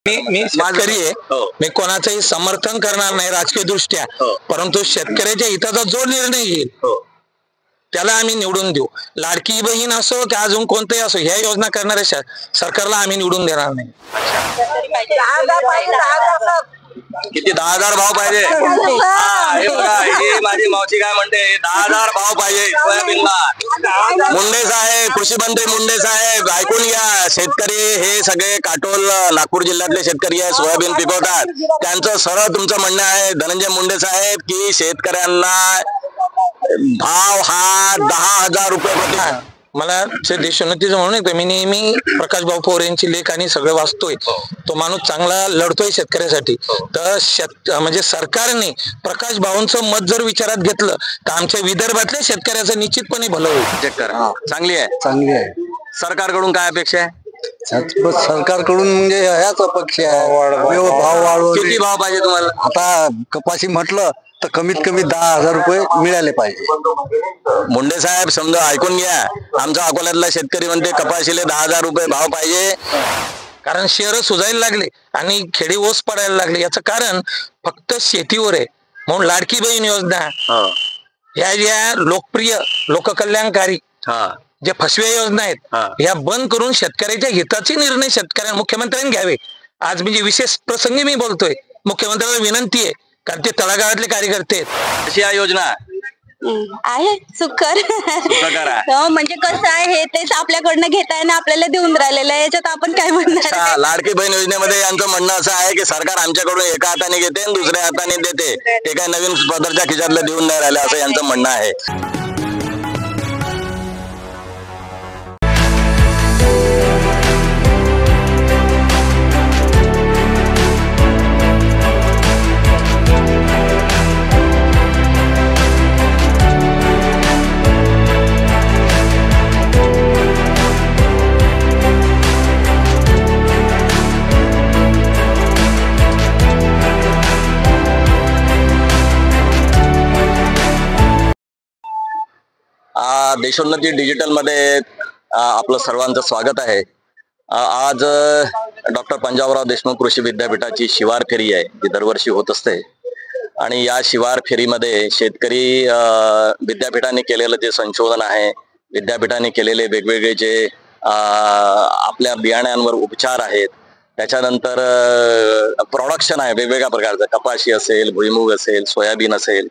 मी शेतकरी आहे, मी कोणाचंही समर्थन करणार नाही राजकीय दृष्ट्या, परंतु शेतकऱ्याच्या हिताचा जो निर्णय घेईल त्याला आम्ही निवडून देऊ. लाडकी बहीण असो की अजून कोणतेही असो, ह्या योजना करणाऱ्या सरकारला आम्ही निवडून देणार नाही. किती 10,000 भाव पाहिजे? हे बघा, हे माझी मावशी काय म्हणते, 10,000 भाव पाहिजे सोयाबीनला. मुंडे साहेब, कृषी मंत्री मुंडे साहेब, ऐकून घ्या. शेतकरी हे सगळे काटोल नागपूर जिल्ह्यातले शेतकरी आहे, सोयाबीन पिकवतात. त्यांचं सरळ तुमचं म्हणणं आहे धनंजय मुंडे साहेब की शेतकऱ्यांना भाव हा 10,000 रुपये प्रति. मला देशोन्नतीचं म्हणून येतं. मी नेहमी प्रकाश भाऊ पवार यांची लेख आणि सगळं वाचतोय. तो माणूस चांगला लढतोय शेतकऱ्यासाठी. तर म्हणजे सरकारने प्रकाश भाऊंचं मत जर विचारात घेतलं तर आमच्या विदर्भातल्या शेतकऱ्याचं निश्चितपणे भलं होईल. चांगली आहे. सरकारकडून काय अपेक्षा आहे? सरकारकडून म्हणजे ह्याच अपेक्षा आहे, भाव वाढवून. किती भाव पाहिजे तुम्हाला? आता कपाशी म्हटलं तर कमीत कमी 10,000 रुपये मिळाले पाहिजे. मुंडे साहेब समजा ऐकून घ्या, आमचा अकोल्यातला शेतकरी म्हणते कपाशीले 10,000 रुपये भाव पाहिजे. कारण शहरं सुजायला लागले आणि खेडे ओस पडायला लागले. याचं कारण फक्त शेतीवर आहे. म्हणून लाडकी बहीण योजना ह्या ज्या लोकप्रिय लोककल्याणकारी ज्या फसव्या योजना आहेत ह्या बंद करून शेतकऱ्याच्या हिताचे निर्णय मुख्यमंत्र्यांनी घ्यावे. आज म्हणजे विशेष प्रसंगी मी बोलतोय. मुख्यमंत्र्यांना विनंती आहे, कारण ते तळागाळातले कार्यकर्ते आहेत. अशी हा योजना आहे सुकर. म्हणजे कसं आहे हे तेच आपल्याकडनं घेताय ना आपल्याला देऊन राहिलेलं आहे, याच्यात आपण काय म्हणणार. लाडकी बहीण योजनेमध्ये यांचं म्हणणं असं आहे की सरकार आमच्याकडून एका हाताने घेते आणि दुसऱ्या हाताने देते, ते काय नवीन पदरच्या खिशातलं देऊन नाही राहिलं असं यांचं म्हणणं आहे. देशोन्नती डिजिटल मध्ये आपलं सर्वांचं स्वागत आहे. आज डॉक्टर पंजाबराव देशमुख कृषी विद्यापीठाची शिवार फेरी आहे, जी दरवर्षी होत असते. आणि या शिवार फेरीमध्ये शेतकरी विद्यापीठाने केलेलं जे संशोधन आहे, विद्यापीठाने केलेले वेगवेगळे जे आपल्या बियाण्यांवर उपचार आहेत, त्याच्यानंतर प्रोडक्शन आहे वेगवेगळ्या प्रकारचं, कपाशी असेल, भुईमुग असेल, सोयाबीन असेल,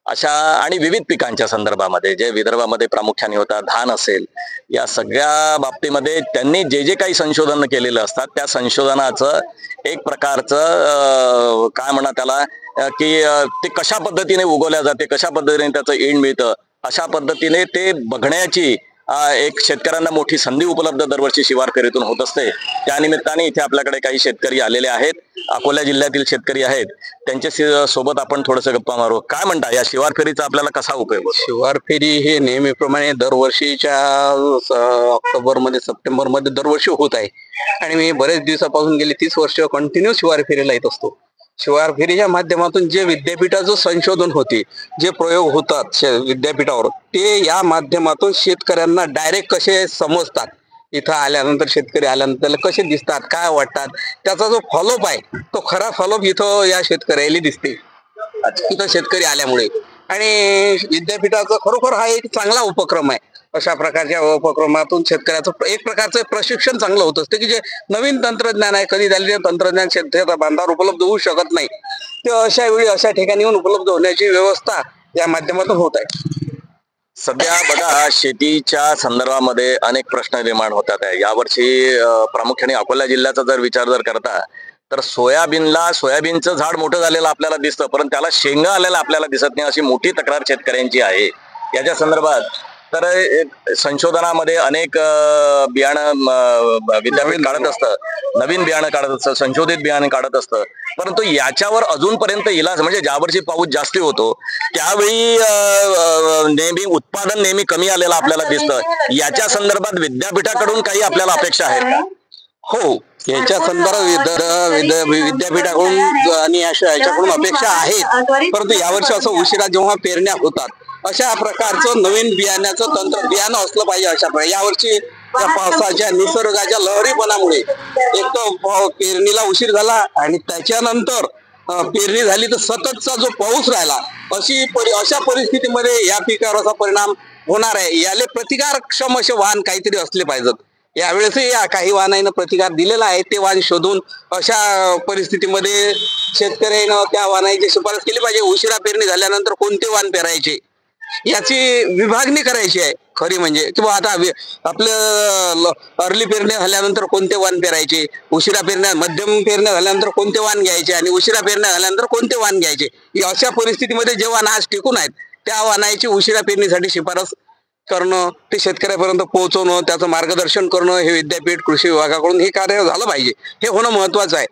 अशा आणि विविध पिकांच्या संदर्भामध्ये जे विदर्भामध्ये प्रामुख्याने होतात, धान असेल, या सगळ्या बाबतीमध्ये त्यांनी जे जे काही संशोधन केलेलं असतात त्या संशोधनाचं एक प्रकारचं काय म्हणा त्याला की ते कशा पद्धतीने उगवल्या जाते, कशा पद्धतीने त्याचं ईण मिळतं, अशा पद्धतीने ते बघण्याची एक शेतकऱ्यांना मोठी संधी उपलब्ध दरवर्षी शिवार फेरीतून होत असते. त्या निमित्ताने इथे आपल्याकडे काही शेतकरी आलेले आहेत, अकोला जिल्ह्यातील शेतकरी आहेत. त्यांच्या सोबत आपण थोडंसं गप्पा मारू. काय म्हणता, या शिवार फेरीचा आपल्याला कसा उपयोग होतो? शिवार फेरी हे नेहमीप्रमाणे दरवर्षीच्या ऑक्टोबरमध्ये सप्टेंबरमध्ये दरवर्षी होत आहे. आणि मी बरेच दिवसापासून गेले 30 वर्ष कंटिन्यू शिवार फेरीला येत असतो. शिवार फेरीच्या माध्यमातून जे विद्यापीठाचं संशोधन होते, जे प्रयोग होतात विद्यापीठावर, ते या माध्यमातून शेतकऱ्यांना डायरेक्ट कसे समजतात, इथं आल्यानंतर शेतकरी आल्यानंतर त्याला कसे दिसतात, काय वाटतात, त्याचा जो फॉलोअप आहे तो खरा फॉलोअप इथं या शेतकऱ्याला दिसते इथं शेतकरी आल्यामुळे. आणि विद्यापीठाचा खरोखर हा एक चांगला उपक्रम आहे. अशा प्रकारच्या उपक्रमातून शेतकऱ्याचं एक प्रकारचं प्रशिक्षण चांगलं होत असते की जे नवीन तंत्रज्ञान आहे, कधी झालेले तंत्रज्ञान शेतकऱ्याच्या बांधावर उपलब्ध होऊ शकत नाही, ते अशा वेळी अशा ठिकाणी येऊन उपलब्ध होण्याची व्यवस्था या माध्यमातून होत आहे. सध्या बघा, शेतीच्या संदर्भामध्ये अनेक प्रश्न निर्माण होतात आहे. यावर्षी प्रामुख्याने अकोला जिल्ह्याचा जर विचार जर करता तर सोयाबीनचं झाड मोठं झालेलं आपल्याला दिसतं, परंतु त्याला शेंगा आलेला आपल्याला दिसत नाही, अशी मोठी तक्रार शेतकऱ्यांची आहे. याच्या संदर्भात तर संशोधनामध्ये अनेक बियाणं विद्यापीठ काढत असतं, नवीन बियाणं काढत असतं, संशोधित बियाणं काढत असतं, परंतु याच्यावर अजूनपर्यंत इलाज म्हणजे ज्या वर्षी पाऊस जास्ती होतो त्यावेळी नेहमी उत्पादन नेहमी कमी आलेलं आपल्याला दिसतं. याच्या संदर्भात विद्यापीठाकडून काही आपल्याला अपेक्षा आहेत? हो, याच्या संदर्भात विद्यापीठाकडून आणि याच्याकडून अपेक्षा आहेत. परंतु यावर्षी असं उशिरा जेव्हा पेरण्या होतात, अशा प्रकारचं नवीन बियाण्याचं बियाणं असलं पाहिजे. अशा प्रकारे यावर्षी त्या पावसाच्या निसर्गाच्या लहरीपणामुळे एक तर पेरणीला उशीर झाला आणि त्याच्यानंतर पेरणी झाली तर सततचा जो पाऊस राहिला, अशा परिस्थितीमध्ये या पिकावर असा परिणाम होणार आहे. याले प्रतिकारक्षम असे वाहन काहीतरी असले पाहिजेत. यावेळेसही काही वाहनांना प्रतिकार दिलेला आहे. ते वाहन शोधून अशा परिस्थितीमध्ये शेतकऱ्यांना त्या वाहनाची शिफारस केली पाहिजे. उशिरा पेरणी झाल्यानंतर कोणते वाहन पेरायचे याची विभागणी करायची आहे खरी म्हणजे, किंवा आता आपलं अर्ली पेरण्या झाल्यानंतर कोणते वाहन पेरायचे, उशिरा पेरण्या मध्यम पेरण्या झाल्यानंतर कोणते वाहन घ्यायचे आणि उशिरा पेरण्या झाल्यानंतर कोणते वाहन घ्यायचे. अशा परिस्थितीमध्ये जे वाहन आज टिकून आहेत त्या वाहनाची उशिरा पेरणीसाठी शिफारस करणं, ते शेतकऱ्यापर्यंत पोहोचवणं, त्याचं मार्गदर्शन करणं हे विद्यापीठ कृषी विभागाकडून हे कार्य झालं पाहिजे. हे होणं महत्वाचं आहे.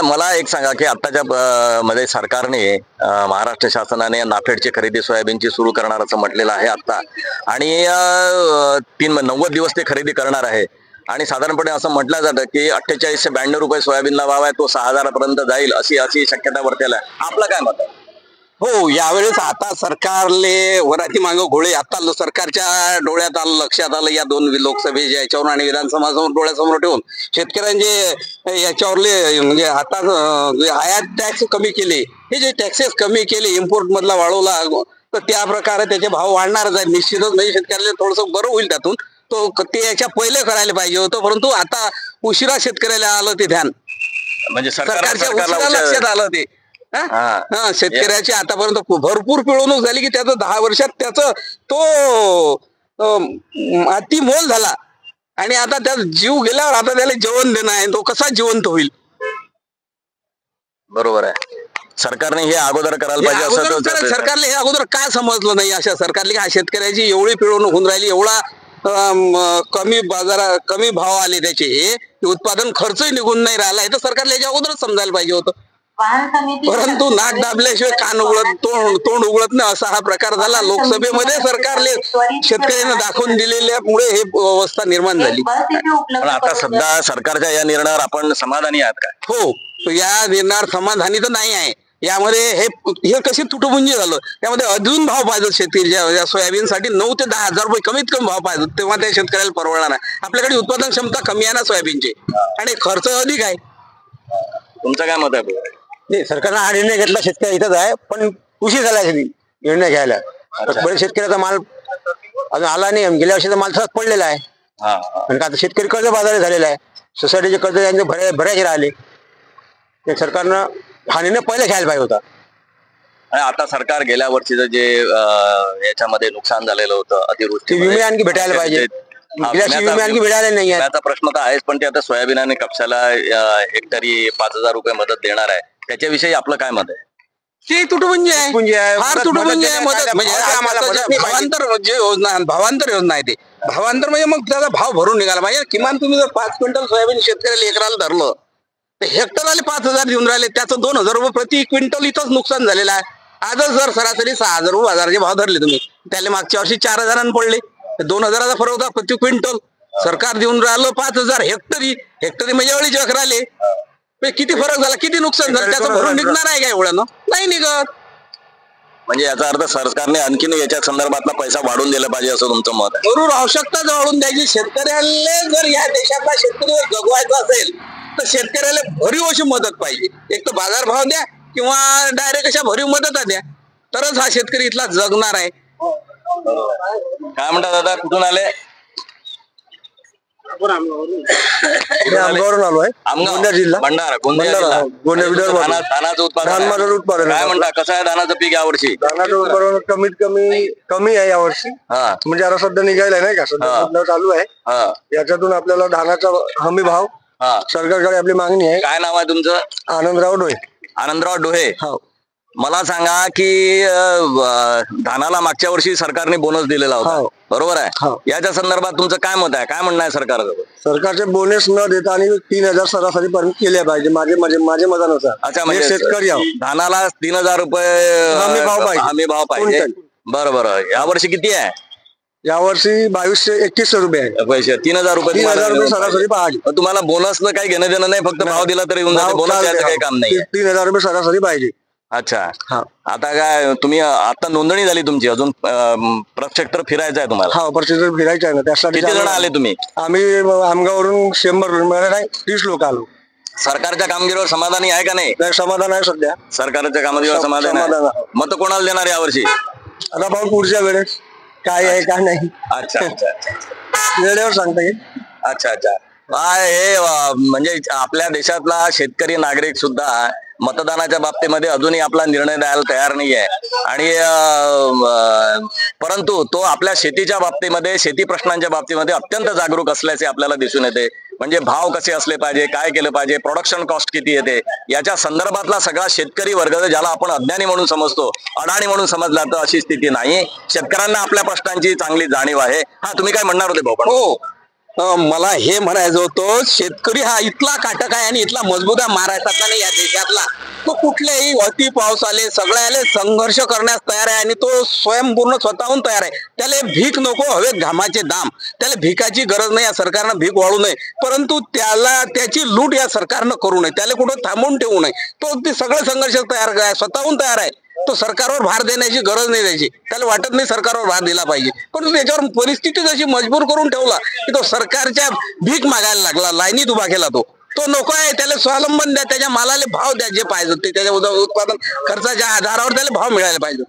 मला एक सांगा की आत्ताच्या मध्ये सरकारने महाराष्ट्र शासनाने नाफेडची खरेदी सोयाबीनची सुरू करणार असं म्हटलेलं आहे आता, आणि 90 दिवस ते खरेदी करणार आहे. आणि साधारणपणे असं म्हटलं जातं की 48 ते 92 रुपये सोयाबीनला भाव आहे, तो 6000 पर्यंत जाईल अशी शक्यता वर्तेल आहे. आपलं काय मत आहे? हो, यावेळेस आता सरकारले वराती मागं घोळे आता सरकारच्या डोळ्यात आलं, लक्षात आलं या दोन लोकसभेच्या याच्यावर आणि विधानसभासमोर डोळ्यासमोर ठेवून शेतकऱ्यांचे याच्यावरले म्हणजे आता आयात टॅक्स कमी केले, हे जे टॅक्सेस कमी केले, इम्पोर्ट मधला वाढवला, तर त्या प्रकारे त्याचे भाव वाढणारच आहे निश्चितच. म्हणजे शेतकऱ्याला थोडंसं बरं होईल त्यातून, तो ते याच्या पहिले करायला पाहिजे होतं, परंतु आता उशिरा शेतकऱ्याला आलं ते ध्यान, म्हणजे सरकारच्या लक्षात आलं ते. शेतकऱ्याची आतापर्यंत भरपूर पिळवणूक झाली की त्याचं 10 वर्षात त्याचं तो अति मोल झाला आणि आता त्याचा जीव गेल्यावर आता त्याला जेवण देणं आहे, तो कसा जिवंत होईल. बरोबर आहे. सरकारने हे अगोदर करायला पाहिजे. सरकारला हे अगोदर काय समजलं नाही अशा सरकारला, शेतकऱ्याची एवढी पिळवणूक होऊन राहिली, एवढा कमी भाव आले त्याचे, हे उत्पादन खर्चही निघून नाही राहिला, हे तर सरकारला याच्या अगोदरच समजायला पाहिजे होतं. परंतु नाक दाबल्याशिवाय कान उघडत तोंड उघडत नाही असा हा प्रकार झाला. लोकसभेमध्ये सरकारने शेतकऱ्यांना दाखवून दिलेल्यामुळे हे अवस्था निर्माण झाली. पण आता सध्या सरकारच्या या निर्णयावर आपण समाधानी आहात का? हो, या निर्णयावर समाधानी तर नाही आहे. यामध्ये हे कशी तुटपुंजी झालं, त्यामध्ये अजून भाव पाहिजे शेतकऱ्याच्या सोयाबीनसाठी 9 ते 10 हजार रुपये कमीत कमी भाव पाहिजे, तेव्हा त्या शेतकऱ्याला परवडणार नाही. आपल्याकडे उत्पादन क्षमता कमी आहे ना सोयाबीनची, आणि खर्च अधिक आहे. तुमचं काय मत आहे? नाही, सरकारनं हा निर्णय घेतला, शेतकरी इथंच आहे, पण उशीर झाला निर्णय घ्यायला. बरेच शेतकऱ्याचा माल अजून आला नाही, गेल्या वर्षीचा माल तसाच पडलेला आहे. कारण आता शेतकरी कर्ज बाजारी झालेला आहे, सोसायटीचे कर्ज त्यांचे भरायचे राहिले. ते सरकारनं हा निर्णय पहिले घ्यायला पाहिजे होता. आता सरकार गेल्या वर्षीचं जे याच्यामध्ये नुकसान झालेलं होतं अतिवृष्टी, विमे आणखी भेटायला पाहिजे. आणखी भेटायला नाही आहे. त्याचा प्रश्न तर आहेच, पण ते आता सोयाबीन आणि कापसाला हेक्टरी 5000 रुपये मदत देणार आहे, त्याच्याविषयी आपलं काय मत आहे? ते तुटपुंजी आहे, फार तुटपुंजी आहे. मदत म्हणजे भावांतर योजना आहे. ते भावांतर म्हणजे मग त्याचा भाव भरून निघाला पाहिजे. किमान तुम्ही जर 5 क्विंटल सोयाबीन शेतकऱ्याला एकराला धरलं तर हेक्टरला 5000 देऊन राहिले, त्याचं 2000 रुपये प्रति क्विंटल इथंच नुकसान झालेलं आहे. आजच जर सरासरी 6000 रुपये बाजाराचे भाव धरले तुम्ही, त्याला मागच्या वर्षी 4000 पडले, 2000चा फरक होता प्रति क्विंटल. सरकार देऊन राहिलं 5000 हेक्टरी म्हणजे अडीच एकराले. किती फरक झाला, किती नुकसान झालं, त्याचं भरून निघणार आहे का एवढ्यानं? नाही निघत. म्हणजे याचा अर्थ सरकारने आणखीन याच्या संदर्भातला पैसा वाढवून दिला पाहिजे असं तुमचं मत आहे? जरूर आवश्यकता वाढवून द्यायची. शेतकऱ्याला जर या देशातला शेतकरी जगवायचा असेल तर शेतकऱ्याला भरीव अशी मदत पाहिजे. एक तर बाजार भाव द्या किंवा डायरेक्ट अशा भरीव मदत द्या, तरच हा शेतकरी इथला जगणार आहे. काय म्हणतात दादा, कुठून आले? आमगावरून आलो आहे, गोंदिया जिल्हा, भंडारा. धानाचं उत्पादन काय म्हणता, कसं आहे धानाचं पीक यावर्षी? धानाचं उत्पादन कमीत कमी आहे यावर्षी. म्हणजे आता सध्या निघायला नाही का, सध्या चालू आहे. याच्यातून आपल्याला धानाचा हमी भाव सरकारकडे आपली मागणी आहे. काय नाव आहे तुमचं? आनंदराव डोहे. आनंदराव डोहे. मला सांगा की धानाला मागच्या वर्षी सरकारने बोनस दिलेला होता, बरोबर आहे? याच्या संदर्भात तुमचं काय मत आहे, काय म्हणणं आहे सरकारचं? सरकारचे बोनस न देता आणि 3000 सरासरी पर्यंत केल्या पाहिजे माझे मतानुसार. अच्छा, म्हणजे शेतकरी धानाला 3000 रुपये हमी भाव पाहिजे. बरं, यावर्षी किती आहे? यावर्षी 2200-2100 रुपये आहे पैसे. 3000 रुपये सरासरी पाहिजे. तुम्हाला बोनसनं काही घेणं देणं नाही, फक्त भाव दिला तरी बोनस द्यायचं काही काम नाही. 3000 रुपये सरासरी पाहिजे. अच्छा. हा. आता काय तुम्ही आता नोंदणी झाली तुमची, अजून प्रत्यक्षर फिरायचं आहे तुम्हाला? हा परिस्थिती फिरायचं आहे ना, त्यासाठी किती जण आले तुम्ही? आम्ही आमगावरून 100 30 लोक आलो. सरकारच्या कामगिरीवर समाधानी आहे का नाही? समाधान आहे सध्या, सरकारच्या कामगिरीवर समाधान आहे. मत कोणाला देणार यावर्षी? आता पाहू पुढच्या वेळेस काय आहे काय नाही. अच्छा अच्छा. वेळेवर सांगता येईल. अच्छा अच्छा. हे म्हणजे आपल्या देशातला शेतकरी नागरिक सुद्धा मतदानाच्या बाबतीमध्ये अजूनही आपला निर्णय द्यायला तयार नाहीये, आणि परंतु तो आपल्या शेतीच्या बाबतीमध्ये, शेती प्रश्नांच्या बाबतीमध्ये अत्यंत जागरूक असल्याचे आपल्याला दिसून येते. म्हणजे भाव कसे असले पाहिजे, काय केलं पाहिजे, प्रोडक्शन कॉस्ट किती येते, याच्या संदर्भातला सगळा शेतकरी वर्ग, ज्याला आपण अज्ञानी म्हणून समजतो, अडाणी म्हणून समजला, तर अशी स्थिती नाही. शेतकऱ्यांना आपल्या प्रश्नांची चांगली जाणीव आहे. हा, तुम्ही काय म्हणणार होते भाऊ? हो, मला हे म्हणायचं होतं, शेतकरी हा इथला काटक आहे आणि इथला मजबूत आहे महाराष्ट्रातला नाही, या देशातला. तो कुठल्याही अति पाऊस आले, सगळ्याले संघर्ष करण्यास तयार आहे आणि तो स्वयंपूर्ण स्वतःहून तयार आहे. त्याला भीक नको, हवे घामाचे दाम. त्याला भिकाची गरज नाही, या सरकारनं भीक वाढू नये, परंतु त्याला त्याची लूट या सरकारनं करू नये, त्याला कुठं थांबवून ठेवू नये. तो ते सगळे संघर्ष तयार आहे, स्वतःहून तयार आहे. तो सरकारवर भार देण्याची गरज नाही त्याची, त्याला वाटत नाही सरकारवर भार दिला पाहिजे, पण त्याच्यावर परिस्थिती जशी मजबूर करून ठेवला की तो सरकारच्या भीक मागायला लागला, लाईनीत उभा केला. तो नको आहे, त्याला स्वावलंबन द्या, त्याच्या मालाला भाव द्या, जे पाहिजे ते त्याच्या उत्पादन खर्चाच्या आधारावर त्याला भाव मिळायला पाहिजे.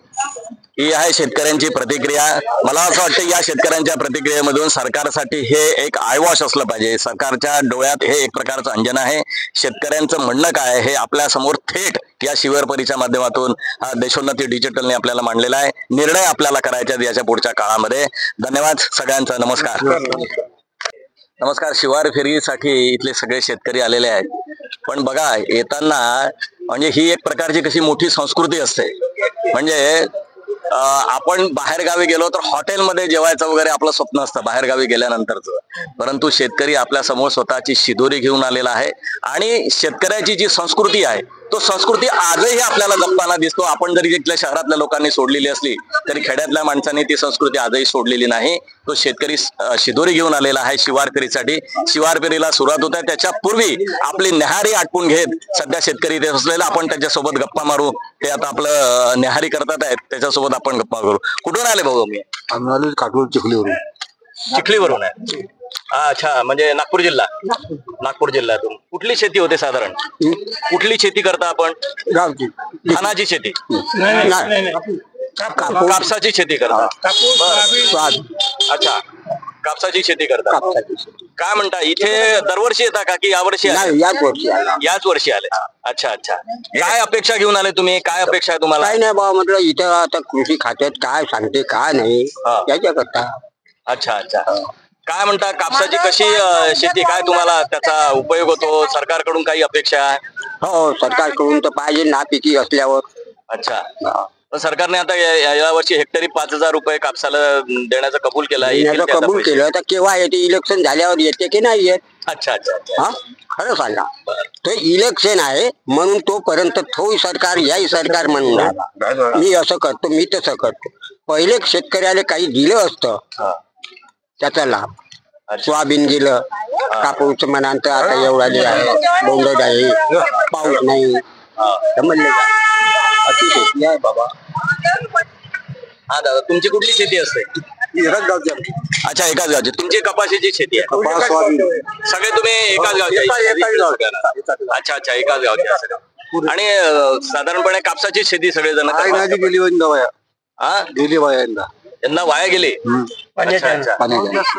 ही आहे शेतकऱ्यांची प्रतिक्रिया. मला असं वाटतं या शेतकऱ्यांच्या प्रतिक्रियेमधून सरकारसाठी हे एक आयवॉश असलं पाहिजे. सरकारच्या डोळ्यात हे एक प्रकारचं अंजन आहे. शेतकऱ्यांचं म्हणणं काय हे आपल्या समोर थेट या शिवरपरीच्या माध्यमातून देशोन्नती डिजिटलने आपल्याला मांडलेला आहे. निर्णय आपल्याला करायचे याच्या पुढच्या काळामध्ये. धन्यवाद सगळ्यांचा. नमस्कार. नमस्कार. शिवार फेरीसाठी इथले सगळे शेतकरी आलेले आहेत, पण बघा येताना म्हणजे ही एक प्रकारची कशी मोठी संस्कृती असते. म्हणजे आपण बाहेर गावी गेलो तर हॉटेलमध्ये जेवायचं वगैरे आपलं स्वप्न असतं बाहेर गावी गेल्यानंतरचं, परंतु शेतकरी आपल्या समोर स्वतःची शिदोरी घेऊन आलेला आहे आणि शेतकऱ्याची जी संस्कृती आहे तो संस्कृती आजही आपल्याला जपताना दिसतो. आपण जरी इथल्या शहरातल्या लोकांनी सोडलेली असली तरी खेड्यातल्या माणसांनी ती संस्कृती आजही सोडलेली नाही. तो शेतकरी शिदोरी घेऊन आलेला आहे शिवार फेरीसाठी. शिवार फेरीला सुरुवात होत आहे, त्याच्या पूर्वी आपली न्याहारी आटपून घेत सध्या शेतकरी इथे असलेला आपण त्याच्यासोबत गप्पा मारू. ते आता आपलं न्याहारी करतात आहेत, त्याच्यासोबत आपण गप्पा करू. कुठून आले भाऊ? मी काटोल चिखलीवरून. चिखलीवरून आहे. अच्छा, म्हणजे नागपूर जिल्हा. नागपूर जिल्ह्यातून कुठली शेती होते साधारण? कुठली शेती करता आपण? गावची धानाची शेती? कापसाची शेती करता? अच्छा, कापसाची शेती करता. काय म्हणता, इथे दरवर्षी येता का की यावर्षी? याच वर्षी आले. अच्छा अच्छा. काय अपेक्षा घेऊन आले तुम्ही? काय अपेक्षा आहे तुम्हाला? काय नाही बाबा, म्हटलं इथं आता कृषी खात्यात काय सांगते काय नाही याच्याकरता. अच्छा अच्छा. काय म्हणता, कापसाची कशी शेती, काय तुम्हाला त्याचा उपयोग होतो? सरकारकडून काही अपेक्षा आहे? हो, सरकारकडून तर पाहिजे नापिकी असल्यावर. अच्छा. सरकारने आता या वर्षी हेक्टरी 5,000 रुपये कापसाला देण्याचं कबूल केलं आहे. कबूल केलं तर केव्हा येते? इलेक्शन झाल्यावर येते की नाही येत? अच्छा अच्छा. हा, खरं सांगा. तो इलेक्शन आहे म्हणून तोपर्यंत तो सरकार याही सरकार म्हणून राहिला. मी असं करतो, मी तसं करतो. पहिले शेतकऱ्याला काही दिलं असतं त्याचा लाभ. सोयाबीन गेलं, कापूस म्हणांतर आता एवढा आहे, बोंड आहे, पाऊस नाही, समजले का? अशी शेती आहे बाबा. हा दादा, तुमची कुठली शेती असते? एकाच गावची. अच्छा, एकाच गावची. तुमची कपाशीची शेती आहे? सगळे तुम्ही एकाच गावचे? अच्छा अच्छा, एकाच गावचे. आणि साधारणपणे कापसाची शेती सगळेजण यांना वाया गेली.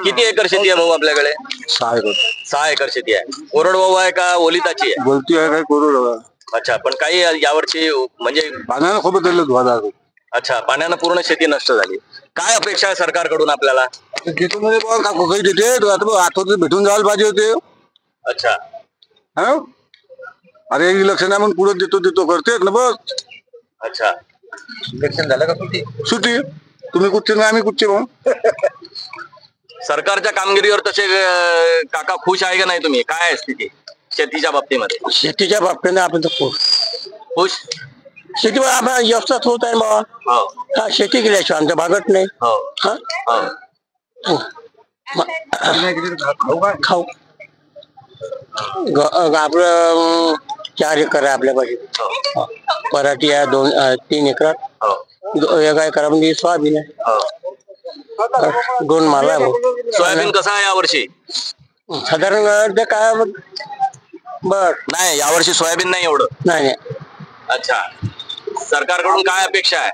किती एकर शेती आहे भाऊ आपल्याकडे? 6 एकर शेती आहे. कोरडवाहू आहे का ओलिताची आहे? बोलती आहे काय कोरडवाहू? अच्छा, पण काही यावर्षी म्हणजे पाण्यानं खूप बदललं. अच्छा, पाण्यानं पूर्ण शेती नष्ट झाली. काय अपेक्षा आहे सरकारकडून आपल्याला? भेटून जायला पाहिजे होते. अच्छा. अरे इलेक्शन आहे म्हणून पुढे देतो करते ना बस. अच्छा, इलेक्शन झालं का? सुट्टी. तुम्ही कुठचे नाही, आम्ही कुठचे मग? सरकारच्या कामगिरीवर तसे काका खुश आहे का नाही तुम्ही? काय आहे स्थिती शेतीच्या बाबतीमध्ये? शेतीच्या बाबतीने आपण तर खुश. शेतीवर आपण व्यवस्थाच होत आहे मग. शेती केल्याशिवाय आमचं भागत नाही. खाऊ आपलं 4 एकर आहे आपल्यापाशी. पराठी आहे 3 एकर. 1 एकरामध्ये सोयाबीन आहे. 2 माल आहे. सोयाबीन कसं आहे यावर्षी? साधारण ते काय बर नाही, यावर्षी सोयाबीन नाही एवढं. नाही. अच्छा, सरकारकडून काय अपेक्षा आहे?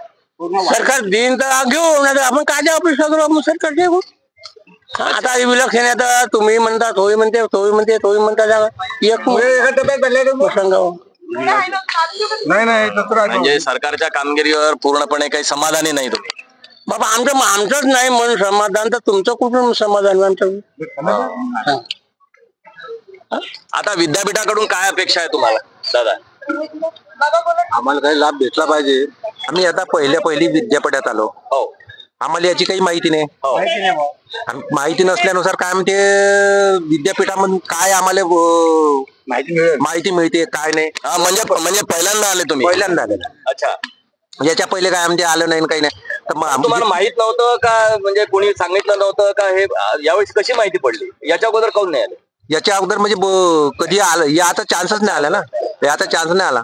सरकार देईन तर घेऊ, नाही आपण काय अपेक्षा करू आपण सरकार घेऊ. आता विलक्षण आता तुम्ही म्हणता तोही म्हणते एक म्हणजे सरकारच्या कामगिरीवर पूर्णपणे काही समाधानी नाही तुम्ही? बाबा आमचंच नाही म्हणून समाधान तर तुमचं कुठून समाधान आमचं. आता विद्यापीठाकडून काय अपेक्षा आहे तुम्हाला दादा? आम्हाला काही लाभ भेटला पाहिजे. आम्ही आता पहिली विद्यापीठात आलो. हो. आम्हाला याची काही माहिती नाही. माहिती नसल्यानुसार काय म्हणते विद्यापीठामधून काय आम्हाला माहिती मिळते काय नाही. म्हणजे पहिल्यांदा आले तुम्ही? पहिल्यांदा आले. अच्छा. याच्या पहिले काय आमचे आलं नाही काही नाही. तर मग तुम्हाला माहित नव्हतं का? म्हणजे कोणी सांगितलं नव्हतं का? हे यावेळेस कशी माहिती पडली? याच्या अगोदर काऊन नाही आले? याच्या अगोदर म्हणजे कधी आलं याचा चान्सच नाही आला ना. याचा चान्स नाही आला.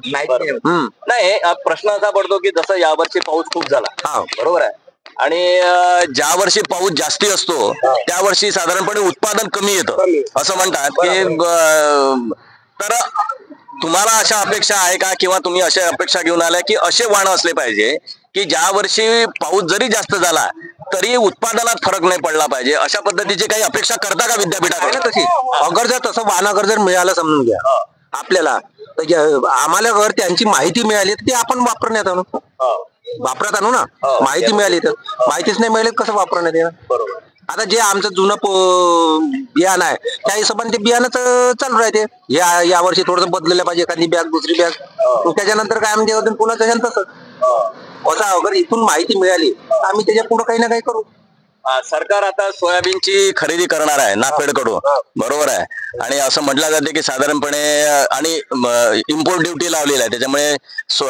नाही, प्रश्न असा पडतो की जसं यावर्षी पाऊस खूप झाला, बरोबर आहे, आणि ज्या वर्षी पाऊस जास्ती असतो त्या वर्षी साधारणपणे उत्पादन कमी येतं असं म्हणतात की. तर तुम्हाला अशा अपेक्षा आहे का, किंवा तुम्ही अशा अपेक्षा घेऊन आल्या की असे वाण असले पाहिजे की ज्या वर्षी पाऊस जरी जास्त झाला तरी उत्पादनात फरक नाही पडला पाहिजे, अशा पद्धतीची काही अपेक्षा करता का विद्यापीठाकडे? तशी अगर जर तसं वाहनागर जर मिळालं समजून घ्या आपल्याला, तर आम्हाला घर त्यांची माहिती मिळाली तर ते आपण वापरण्यात आणू ना. माहिती मिळाली तर, माहितीच नाही मिळाली कसं वापरण्यात येणार? आता जे आमचं जुनं बियाणं आहे त्या हिशोबाने ते बियाणं चालू राहते. या वर्षी थोडंसं बदललं पाहिजे, एखादी बॅग दुसरी बॅग. त्याच्यानंतर काय म्हणजे पुन्हा त्याच्यानंतर तसं असं अगर इथून माहिती मिळाली तर आम्ही त्याच्या पुढे काही ना काही करू. सरकार आता सोयाबीनची खरेदी करणार आहे नाफेडकडून, बरोबर आहे, आणि असं म्हटलं जाते की साधारणपणे आणि इम्पोर्ट ड्युटी लावलेली आहे, त्याच्यामुळे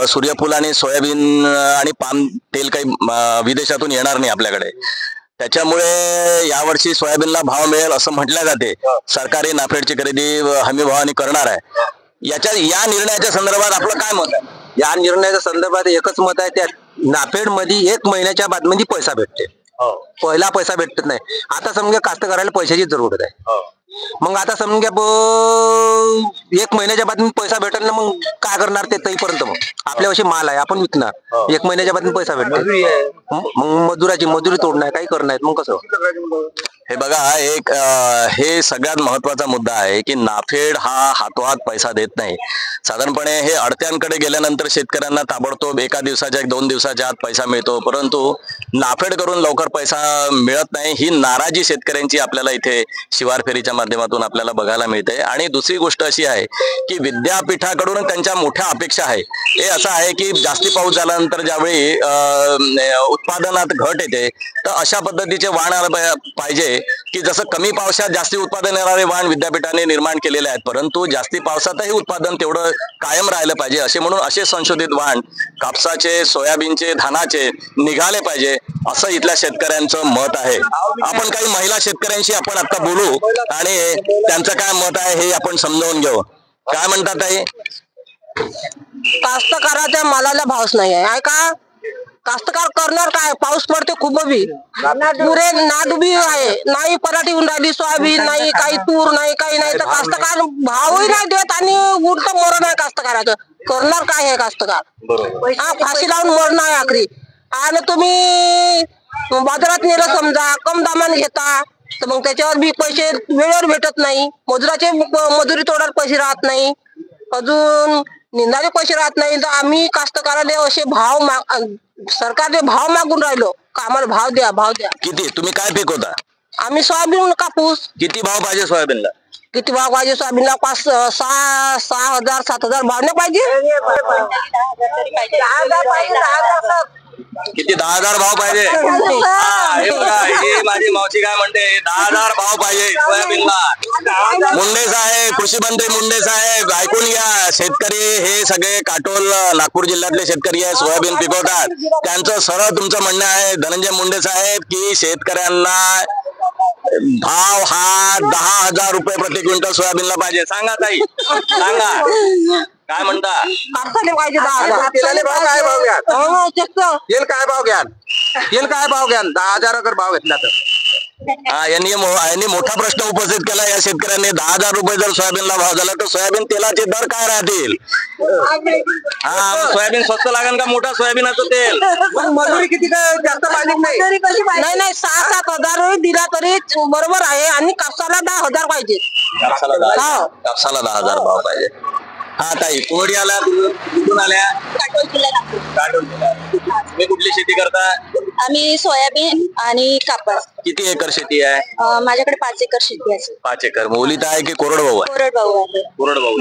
सूर्यफूल आणि सोयाबीन आणि पाम तेल काही विदेशातून येणार नाही आपल्याकडे. त्याच्यामुळे यावर्षी सोयाबीनला भाव मिळेल असं म्हटलं जाते. सरकारी नाफेडची खरेदी हमी भावाने करणार आहे. या निर्णयाच्या संदर्भात आपलं काय मत आहे? या निर्णयाच्या संदर्भात एकच मत आहे, त्या नाफेड मध्ये 1 महिन्याच्या बाद मध्ये पैसा भेटते. पहिला पैसा भेटत नाही. आता समजा कास्तकाराला पैशाची जरूरत आहे. मग आता समजा 1 महिन्याच्या बाद पैसा भेटत ना, मग काय करणार ते तरीपर्यंत? मग आपल्यापाशी माल आहे आपण विकणार. 1 महिन्याच्या बाद पैसा भेटतो, मग मजुरी तोडणार काही करणार, मग कसं? हे बघा, हे सगळ्यात महत्वाचा मुद्दा आहे की नाफेड हा हातोहात पैसा देत नाही. साधारणपणे हे अडत्यांकडे गेल्यानंतर शेतकऱ्यांना ताबडतोब 1 दिवसाच्या 2 दिवसाच्या आत पैसा मिळतो, परंतु नाफेड करून लवकर पैसा मिळत नाही. ही नाराजी शेतकऱ्यांची आपल्याला इथे शिवार फेरीच्या माध्यमातून आपल्याला बघायला मिळते. आणि दुसरी गोष्ट अशी आहे की विद्यापीठाकडून त्यांच्या मोठ्या अपेक्षा आहे. हे असं आहे की जास्ती पाऊस झाल्यानंतर ज्यावेळी उत्पादनात घट येते तर अशा पद्धतीचे वाण आलं पाहिजे की जसं कमी पावसात जास्ती उत्पादन येणारे वाण विद्यापीठाने निर्माण केलेले आहेत, परंतु जास्ती पावसातही उत्पादन तेवढं कायम राहिलं पाहिजे असे म्हणून असे संशोधित वाण कापसाचे, सोयाबीनचे, धानाचे निघाले पाहिजे असं इथल्या शेतकऱ्यांचं मत आहे. आपण काही महिला शेतकऱ्यांशी आपण आता बोलू आणि त्यांचं काय मत आहे हे आपण समजावून घेऊ. काय म्हणतात ताई? कास्तकाराच्या मालाला भावच नाही आहे का? कास्तकार करणार काय? पाऊस पडते खूप बी, पुरे नाद उभी आहे, नाही पराठी होऊन राहिली सोयाबीन, नाही काही तूर नाही, काही नाही, तर कास्तकार भावही नाही देत आणि उलट मरण आहे कास्तकाराचं. करणार काय आहे कास्तकार? फाशी लावून मरण आहे आखरी. आणि तुम्ही बाजारात नेलं समजा कम दामाने घेता तर मग त्याच्यावर बी पैसे वेळेवर भेटत नाही. मजुरी तोडायला पैसे राहत नाही, अजून निंदाचे पैसे राहत नाही. तर आम्ही कास्तकाराने असे सरकारने भाव मागून राहिलो का आम्हाला भाव द्या, भाव द्या. किती तुम्ही काय पिकवता? आम्ही सोयाबीन, कापूस. किती भाव पाहिजे सोयाबीनला? किती भाव पाहिजे सोयाबीनला? 6,000 7,000 भाव नाही पाहिजे? 10,000 पाहिजे. 10,000 किती? 10,000 भाव पाहिजे. हे बघा, हे माझी मावशी काय म्हणते, 10,000 भाव पाहिजे सोयाबीनला. मुंडे साहेब, कृषी मंत्री मुंडे साहेब, ऐकून घ्या. शेतकरी हे सगळे काटोल नागपूर जिल्ह्यातले शेतकरी आहे, सोयाबीन पिकवतात. त्यांचं सरळ तुमचं म्हणणं आहे धनंजय मुंडे साहेब की शेतकऱ्यांना भाव हा 10,000 रुपये प्रति क्विंटल सोयाबीनला पाहिजे. सांगा ताई, सांगा. काय म्हणता? कापसाले पाहिजे 10,000. तेलाले भाव काय भाव घ्या? हो, तेच तर. तेल काय भाव घ्याल? तेल काय भाव घ्याल? 10,000 अगर भाव घेतला तर यांनी मोठा प्रश्न उपस्थित केला या शेतकऱ्यांनी. 10,000 रुपये जर सोयाबीनला भाव झाला तर सोयाबीन तेलाचे दर काय राहतील? सोयाबीन स्वस्त लागेल का मोठा सोयाबीनाचं तेल? मजुरी किती काय जास्त पाहिजे नाही? नाही 6-7 हजार दिला तरी बरोबर आहे. आणि कापसाला 10,000 पाहिजे. कापसाला 10,000 भाव पाहिजे. हा ताई, कुठे आल्या? कुठून आल्या? काटोल जिल्हा. तुम्ही कुठली शेती करता? आम्ही सोयाबीन आणि कापूस. किती एकर शेती आहे? माझ्याकडे 5 एकर शेती आहे. 5 एकर. ओलित आहे की कोरडवाहू आहे? कोरडवाहू आहे. कोरडवाहू.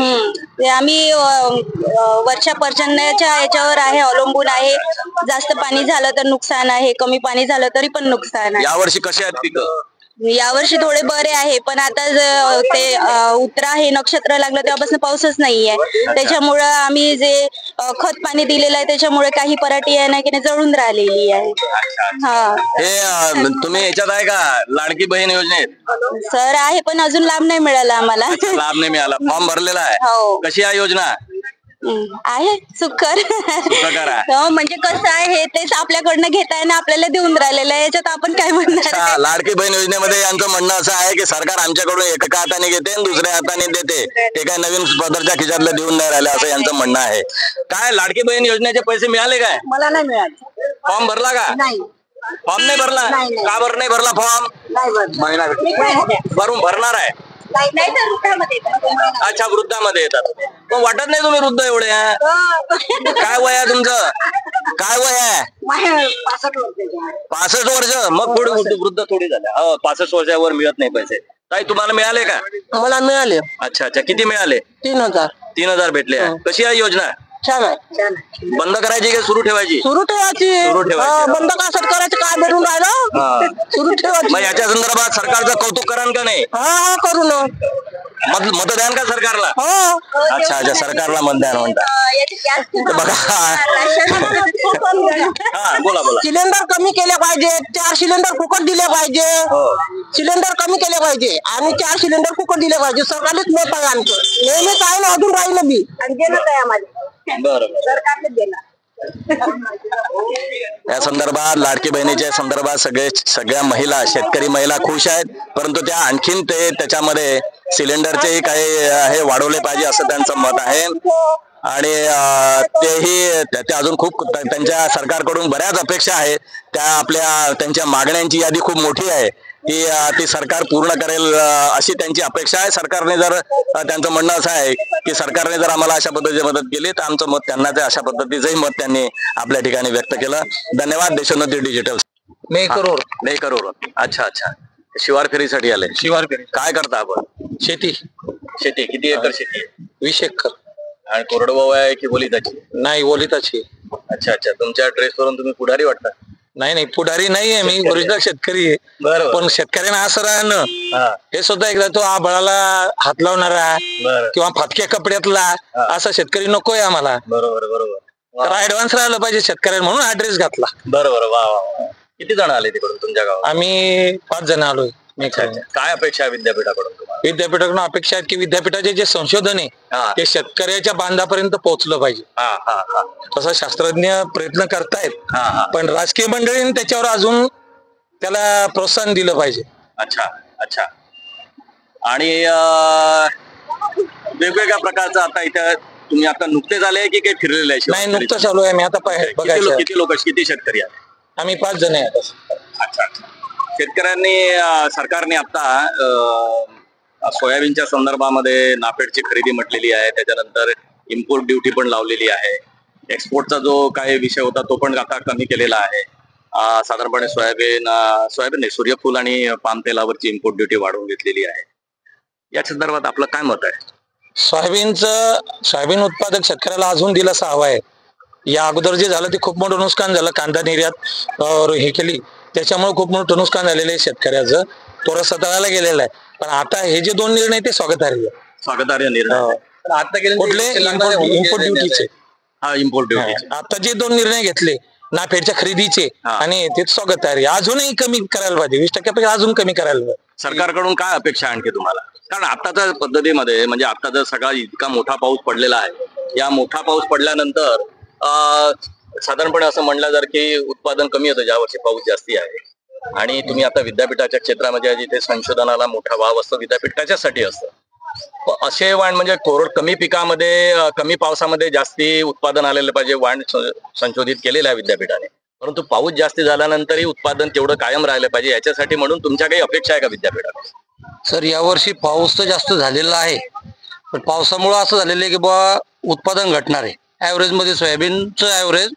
ते आम्ही वरच्या पर्जन्याच्या याच्यावर आहे, अवलंबून आहे. जास्त पाणी झालं तर नुकसान आहे, कमी पाणी झालं तरी पण नुकसान आहे. यावर्षी कसे आहेत पिकं? यावर्षी थोडे बरे आहे, पण आता ते उत्तरा हे नक्षत्र लागलं तेव्हापासून पाऊसच नाहीये. त्याच्यामुळं आम्ही जे खत पाणी दिलेलं आहे त्याच्यामुळे काही पराठी आहे ना की जळून राहिलेली आहे. हा, हे तुम्ही याच्यात आहे का लाडकी बहीण योजनेत? सर आहे, पण अजून लाभ नाही मिळाला आम्हाला. लाभ नाही मिळाला. फॉर्म भरलेला आहे? हो. कशी आहे योजना? आहे सुकर. म्हणजे कसं आहे तेच आपल्याकडनं घेताय ना आपल्याला देऊन राहिलेलं आहे, याच्यात आपण काय म्हणणार? लाडकी बहीण योजनेमध्ये यांचं म्हणणं असं आहे की सरकार आमच्याकडून एका हाताने घेते आणि दुसऱ्या हाताने देते, ते काय नवीन पदरच्या खिशातलं देऊन नाही राहिले असं यांचं म्हणणं आहे. काय लाडकी बहीण योजनेचे पैसे मिळाले काय? मला नाही मिळाले. फॉर्म भरला का? नाही. फॉर्म नाही भरला? का बरं नाही भरला फॉर्म? भरून भरणार आहे? अच्छा, वृद्धामध्ये येतात. पण वाटत नाही तुम्ही वृद्ध एवढे? काय वय आहे तुमचं? काय वय आहे? 65 वर्ष. मग थोडी वृद्ध थोडी झाल्या. 65 वर्षावर मिळत नाही पैसे. ताई, तुम्हाला मिळाले का? मला मिळाले. अच्छा, किती मिळाले? 3,000. 3,000 भेटले. कशी आहे योजना? छान आहे. बंद करायची की सुरू ठेवायची? सुरू ठेवायची. बंद कशासाठी करायचं? काय भेटून राहिलं? सुरू ठेवायची. मग याच्या संदर्भात सरकारचं कौतुक कराल का नाही? हा, करू ना. मतदान का सरकारला? हो. अच्छा, सरकारला मतदान म्हणतात. बघा, हा, बोला. सिलेंडर कमी केले पाहिजे. 4 सिलेंडर फुकट दिले पाहिजे. सिलेंडर कमी केले पाहिजे आणि 4 सिलेंडर फुकट दिले पाहिजे. सरकारनेच मत आहे आमचं. नेहमीच आहे ना, अजून राहिलं बी. आणि देणंच आहे आम्हाला. बरोबर. सरकारनेच देणार. या संदर्भात लाडकी बहिणीच्या संदर्भात सगळ्या महिला, शेतकरी महिला खुश आहेत, परंतु त्या आणखीन त्याच्यामध्ये सिलेंडरचे काही हे वाढवले पाहिजे असं त्यांचं मत आहे. आणि ते अजून खूप त्यांच्या सरकारकडून बऱ्याच अपेक्षा आहेत. त्यांच्या मागण्यांची यादी खूप मोठी आहे, ती सरकार पूर्ण करेल अशी त्यांची अपेक्षा आहे. सरकारने जर त्यांचं म्हणणं असं आहे की सरकारने जर आम्हाला अशा पद्धतीची मदत केली तर आमचं मत त्यांनाच आहे, अशा पद्धतीचंही मत त्यांनी आपल्या ठिकाणी व्यक्त केलं. धन्यवाद. देशोन्नती डिजिटल. मे करोड. अच्छा. शिवार फेरीसाठी आले? शिवार फेरी. काय करता आपण? शेती. किती एकर शेती आहे? 20 एकर. आणि कोरडवाहू आहे की ओलिताची? नाही, ओलिताची. अच्छा. तुमच्या ड्रेस वरून तुम्ही पुढारी वाटता? नाही, पुढारी नाहीये मी, ओरिजिनल शेतकरी आहे. पण शेतकऱ्यांना असं राहणं हे सुद्धा एकदा तो आबळाला हात लावणारा किंवा फाटक्या कपड्यातला असा शेतकरी नकोय आम्हाला. बरोबर. तर ऍडव्हान्स राहिलं पाहिजे शेतकऱ्यांना, म्हणून ऍड्रेस घातला. बरोबर. वा. किती जण आले तिकडून तुमच्या गावात? आम्ही 5 जण आलोय. काय अपेक्षा आहे विद्यापीठाकडून तुम्हाला? विद्यापीठाकडून अपेक्षा आहे की विद्यापीठाचे जे संशोधन आहे ते शेतकऱ्याच्या बांधापर्यंत पोहोचलं पाहिजे. तसा शास्त्रज्ञ प्रयत्न करतायत, पण राजकीय मंडळींनी त्याच्यावर अजून त्याला प्रोत्साहन दिलं पाहिजे. अच्छा. आणि वेगवेगळ्या प्रकारचं आता इथं तुम्ही आता नुकतेच आले की काही फिरलेले आहे? नाही, नुकतं चालू आहे. मी आता बघायचं. किती लोक, किती शेतकरी आहेत? आम्ही 5 जण आहे. अच्छा. शेतकऱ्यांनी, सरकारने आता सोयाबीनच्या संदर्भामध्ये नाफेडची खरेदी म्हटलेली आहे, त्याच्यानंतर इम्पोर्ट ड्युटी पण लावलेली आहे. एक्सपोर्टचा जो काही विषय होता तो पण आता कमी केलेला आहे. साधारणपणे सोयाबीन नाही, सूर्यफूल आणि पाम तेलावरची इम्पोर्ट ड्युटी वाढवून घेतलेली आहे. या संदर्भात आपलं काय मत आहे? सोयाबीन उत्पादक शेतकऱ्याला अजून दिलासा हवा आहे. या अगोदर जे झालं ते खूप मोठं नुकसान झालं. कांदा निर्यात हे केली त्याच्यामुळे खूप मोठं नुकसान झालेलं आहे शेतकऱ्याचं. तो रस्ता तळाला गेलेला आहे. पण आता हे जे 2 निर्णय ते स्वागतार्ह निर्णय. कुठले? इम्पोर्ट ड्युटीचे. Import duty. आता जे 2 निर्णय घेतले नाफेडच्या खरेदीचे आणि ते स्वागतार्ह, अजूनही कमी करायला पाहिजे. 20% अजून कमी करायला पाहिजे. सरकारकडून काय अपेक्षा आणखी तुम्हाला? कारण आताच्या पद्धतीमध्ये म्हणजे आता जर सगळा इतका मोठा पाऊस पडलेला आहे या मोठा पाऊस पडल्यानंतर साधारणपणे असं म्हणलं जर की उत्पादन कमी होतं ज्या वर्षी पाऊस जास्ती आहे आणि तुम्ही आता विद्यापीठाच्या क्षेत्रामध्ये जिथे संशोधनाला मोठा वाव असतो विद्यापीठ त्याच्यासाठी असतं असे वाण म्हणजे कमी पिकामध्ये कमी पावसामध्ये जास्ती उत्पादन आलेलं पाहिजे वाण संशोधित केलेलं आहे विद्यापीठाने परंतु पाऊस जास्ती झाल्यानंतरही उत्पादन तेवढं कायम राहिलं पाहिजे याच्यासाठी म्हणून तुमच्या काही अपेक्षा आहे का विद्यापीठात सर यावर्षी पाऊस तर जास्त झालेला आहे पण पावसामुळे असं झालेलं आहे की बाबा उत्पादन घटणार आहे ऍव्हरेज मध्ये सोयाबीनचं ऍव्हरेज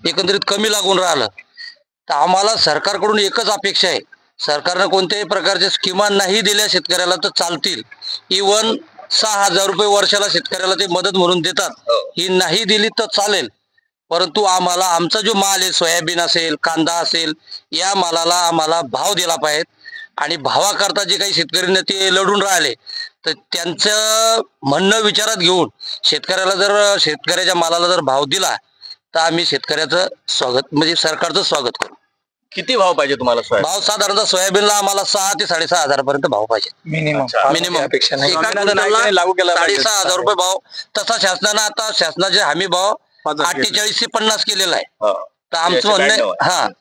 एकंदरीत कमी लागून राहिलं तर आम्हाला सरकारकडून एकच अपेक्षा आहे सरकारनं कोणत्याही प्रकारच्या स्कीमा नाही दिल्या शेतकऱ्याला तर चालतील इव्हन 6,000 रुपये वर्षाला शेतकऱ्याला ते मदत म्हणून देतात ही नाही दिली तर चालेल परंतु आम्हाला आमचा जो माल आहे सोयाबीन असेल कांदा असेल या मालाला आम्हाला भाव दिला पाहिजे आणि भावाकरता जे काही शेतकऱ्यांना ते लढून राहिले तर त्यांचं म्हणणं विचारात घेऊन शेतकऱ्याला जर शेतकऱ्याच्या मालाला जर भाव दिला तर आम्ही शेतकऱ्याचं स्वागत म्हणजे सरकारचं स्वागत करू. किती भाव पाहिजे तुम्हाला भाव साधारणतः सोयाबीनला आम्हाला 6,000 ते 6,500 पर्यंत भाव पाहिजे मिनिमम अपेक्षा नाही लागू केला 6,500 रुपये भाव तसा शासनानं आता शासनाचे हमी भाव 48 ते 50 केलेला आहे तर आमचं म्हणणं आहे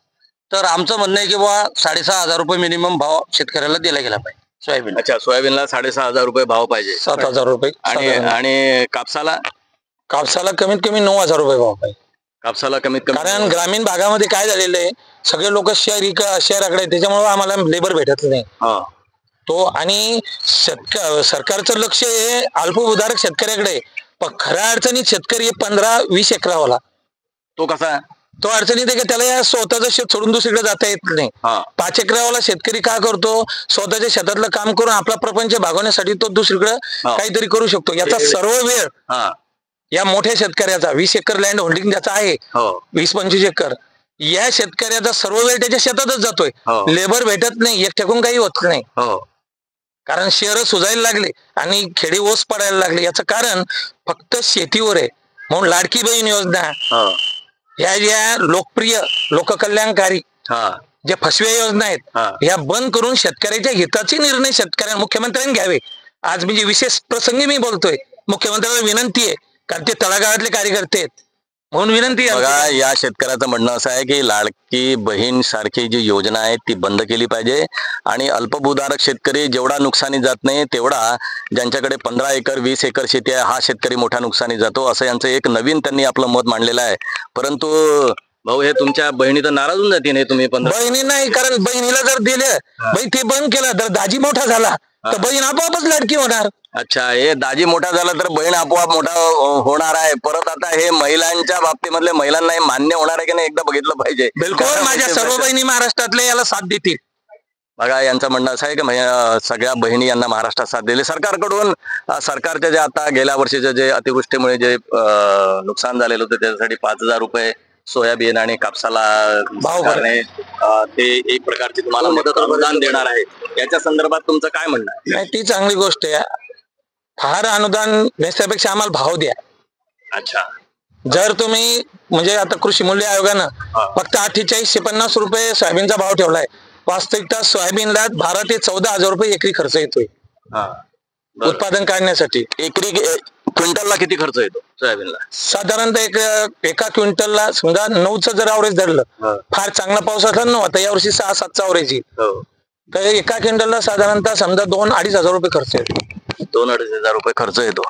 तर आमचं म्हणणं आहे की बाबा 6,500 रुपये मिनिमम भाव शेतकऱ्याला दिला गेला पाहिजे सोयाबीन. अच्छा सोयाबीनला 6,500 रुपये भाव पाहिजे 7,000 रुपये आणि कापसाला कमीत कमी 9,000 रुपये भाव पाहिजे कापसाला कमीत कमी कारण ग्रामीण भागामध्ये काय झालेलं आहे सगळे लोक शहराकडे त्याच्यामुळे आम्हाला लेबर भेटत नाही तो आणि सरकारचं लक्ष हे अल्पभूधारक शेतकऱ्याकडे पण खऱ्या अडचणीत शेतकरी 15-20 एकरावाला तो कसा तो अडचणीत आहे की त्याला या स्वतःचं शेत सोडून दुसरीकडे जाता येत नाही 5 एकरावाला शेतकरी काय करतो स्वतःच्या शेतातलं काम करून आपला प्रपंच भागवण्यासाठी तो दुसरीकडे काहीतरी करू शकतो याचा सर्व वेळ या मोठ्या शेतकऱ्याचा 20 एकर लँड होल्डिंग ज्याचा आहे 20-25 एकर या शेतकऱ्याचा सर्व वेळ त्याच्या शेतातच जातोय लेबर भेटत नाही एक ठेकून काही होत नाही कारण शहरं सुजायला लागले आणि खेडी ओस पडायला लागले याचं कारण फक्त शेतीवर आहे म्हणून लाडकी बहीण योजना ह्या ज्या लोकप्रिय लोककल्याणकारी ज्या फसव्या योजना आहेत ह्या बंद करून शेतकऱ्याच्या हिताचे निर्णय शेतकऱ्यांना मुख्यमंत्र्यांनी घ्यावे आज म्हणजे विशेष प्रसंगी मी बोलतोय मुख्यमंत्र्यांना विनंती आहे कारण ते तळागाळातले कार्यकर्ते आहेत म्हणून विनंती आहे. बघा या शेतकऱ्याचं म्हणणं असं आहे की लाडकी बहीण सारखी जी योजना आहे ती बंद केली पाहिजे आणि अल्पभूधारक शेतकरी जेवढा नुकसानी जात नाही तेवढा ज्यांच्याकडे 15 एकर 20 एकर शेती आहे हा शेतकरी मोठ्या नुकसानी जातो असं यांचं एक नवीन त्यांनी आपलं मत मांडलेलं आहे परंतु भाऊ हे तुमच्या बहिणी तर नाराज होऊन जाते तुम्ही बहिणी नाही कारण बहिणीला जर दिलं बहीण ते बंद केलं तर दाजी मोठा झाला तर बहीण आपोआपच लाडकी होणार. अच्छा हे दाजी मोठा झाला तर बहीण आपोआप मोठा होणार आहे परत आता हे महिलांच्या बाबतीमधले महिलांना मान्य होणार आहे की नाही एकदा बघितलं पाहिजे. बिलकुल माझ्या सर्व बहिणी महाराष्ट्रातल्या याला साथ देतील. बघा यांचं म्हणणं असं आहे की सगळ्या बहिणी यांना महाराष्ट्रात साथ दिली सरकारकडून सरकारच्या जे आता गेल्या वर्षीचे जे अतिवृष्टीमुळे जे नुकसान झालेलं होतं त्याच्यासाठी 5,000 रुपये सोयाबीन आणि कापसाला भाव करणे ते एक प्रकारची तुम्हाला मदत अनुदान देणार आहे याच्या संदर्भात तुमचं काय म्हणणं आहे. नाही ती चांगली गोष्ट आहे फार अनुदान त्यापेक्षा आम्हाला भाव द्या. अच्छा जर तुम्ही म्हणजे आता कृषी मूल्य आयोगानं फक्त 4850 रुपये सोयाबीनचा भाव ठेवलाय वास्तविकता सोयाबीनला 12 ते 14,000 रुपये एकरी खर्च येतोय उत्पादन काढण्यासाठी. एकरी क्विंटलला किती खर्च येतो सोयाबीनला साधारणतः एका क्विंटलला समजा 9चं जर अवरेज धरलं फार चांगला पाऊस असला न आता यावर्षी 6-7चा अवरेज येईल तर एका क्विंटलला साधारणतः समजा 2-2.5 हजार रुपये खर्च येतो. 2-2.5 हजार रुपये खर्च येतो.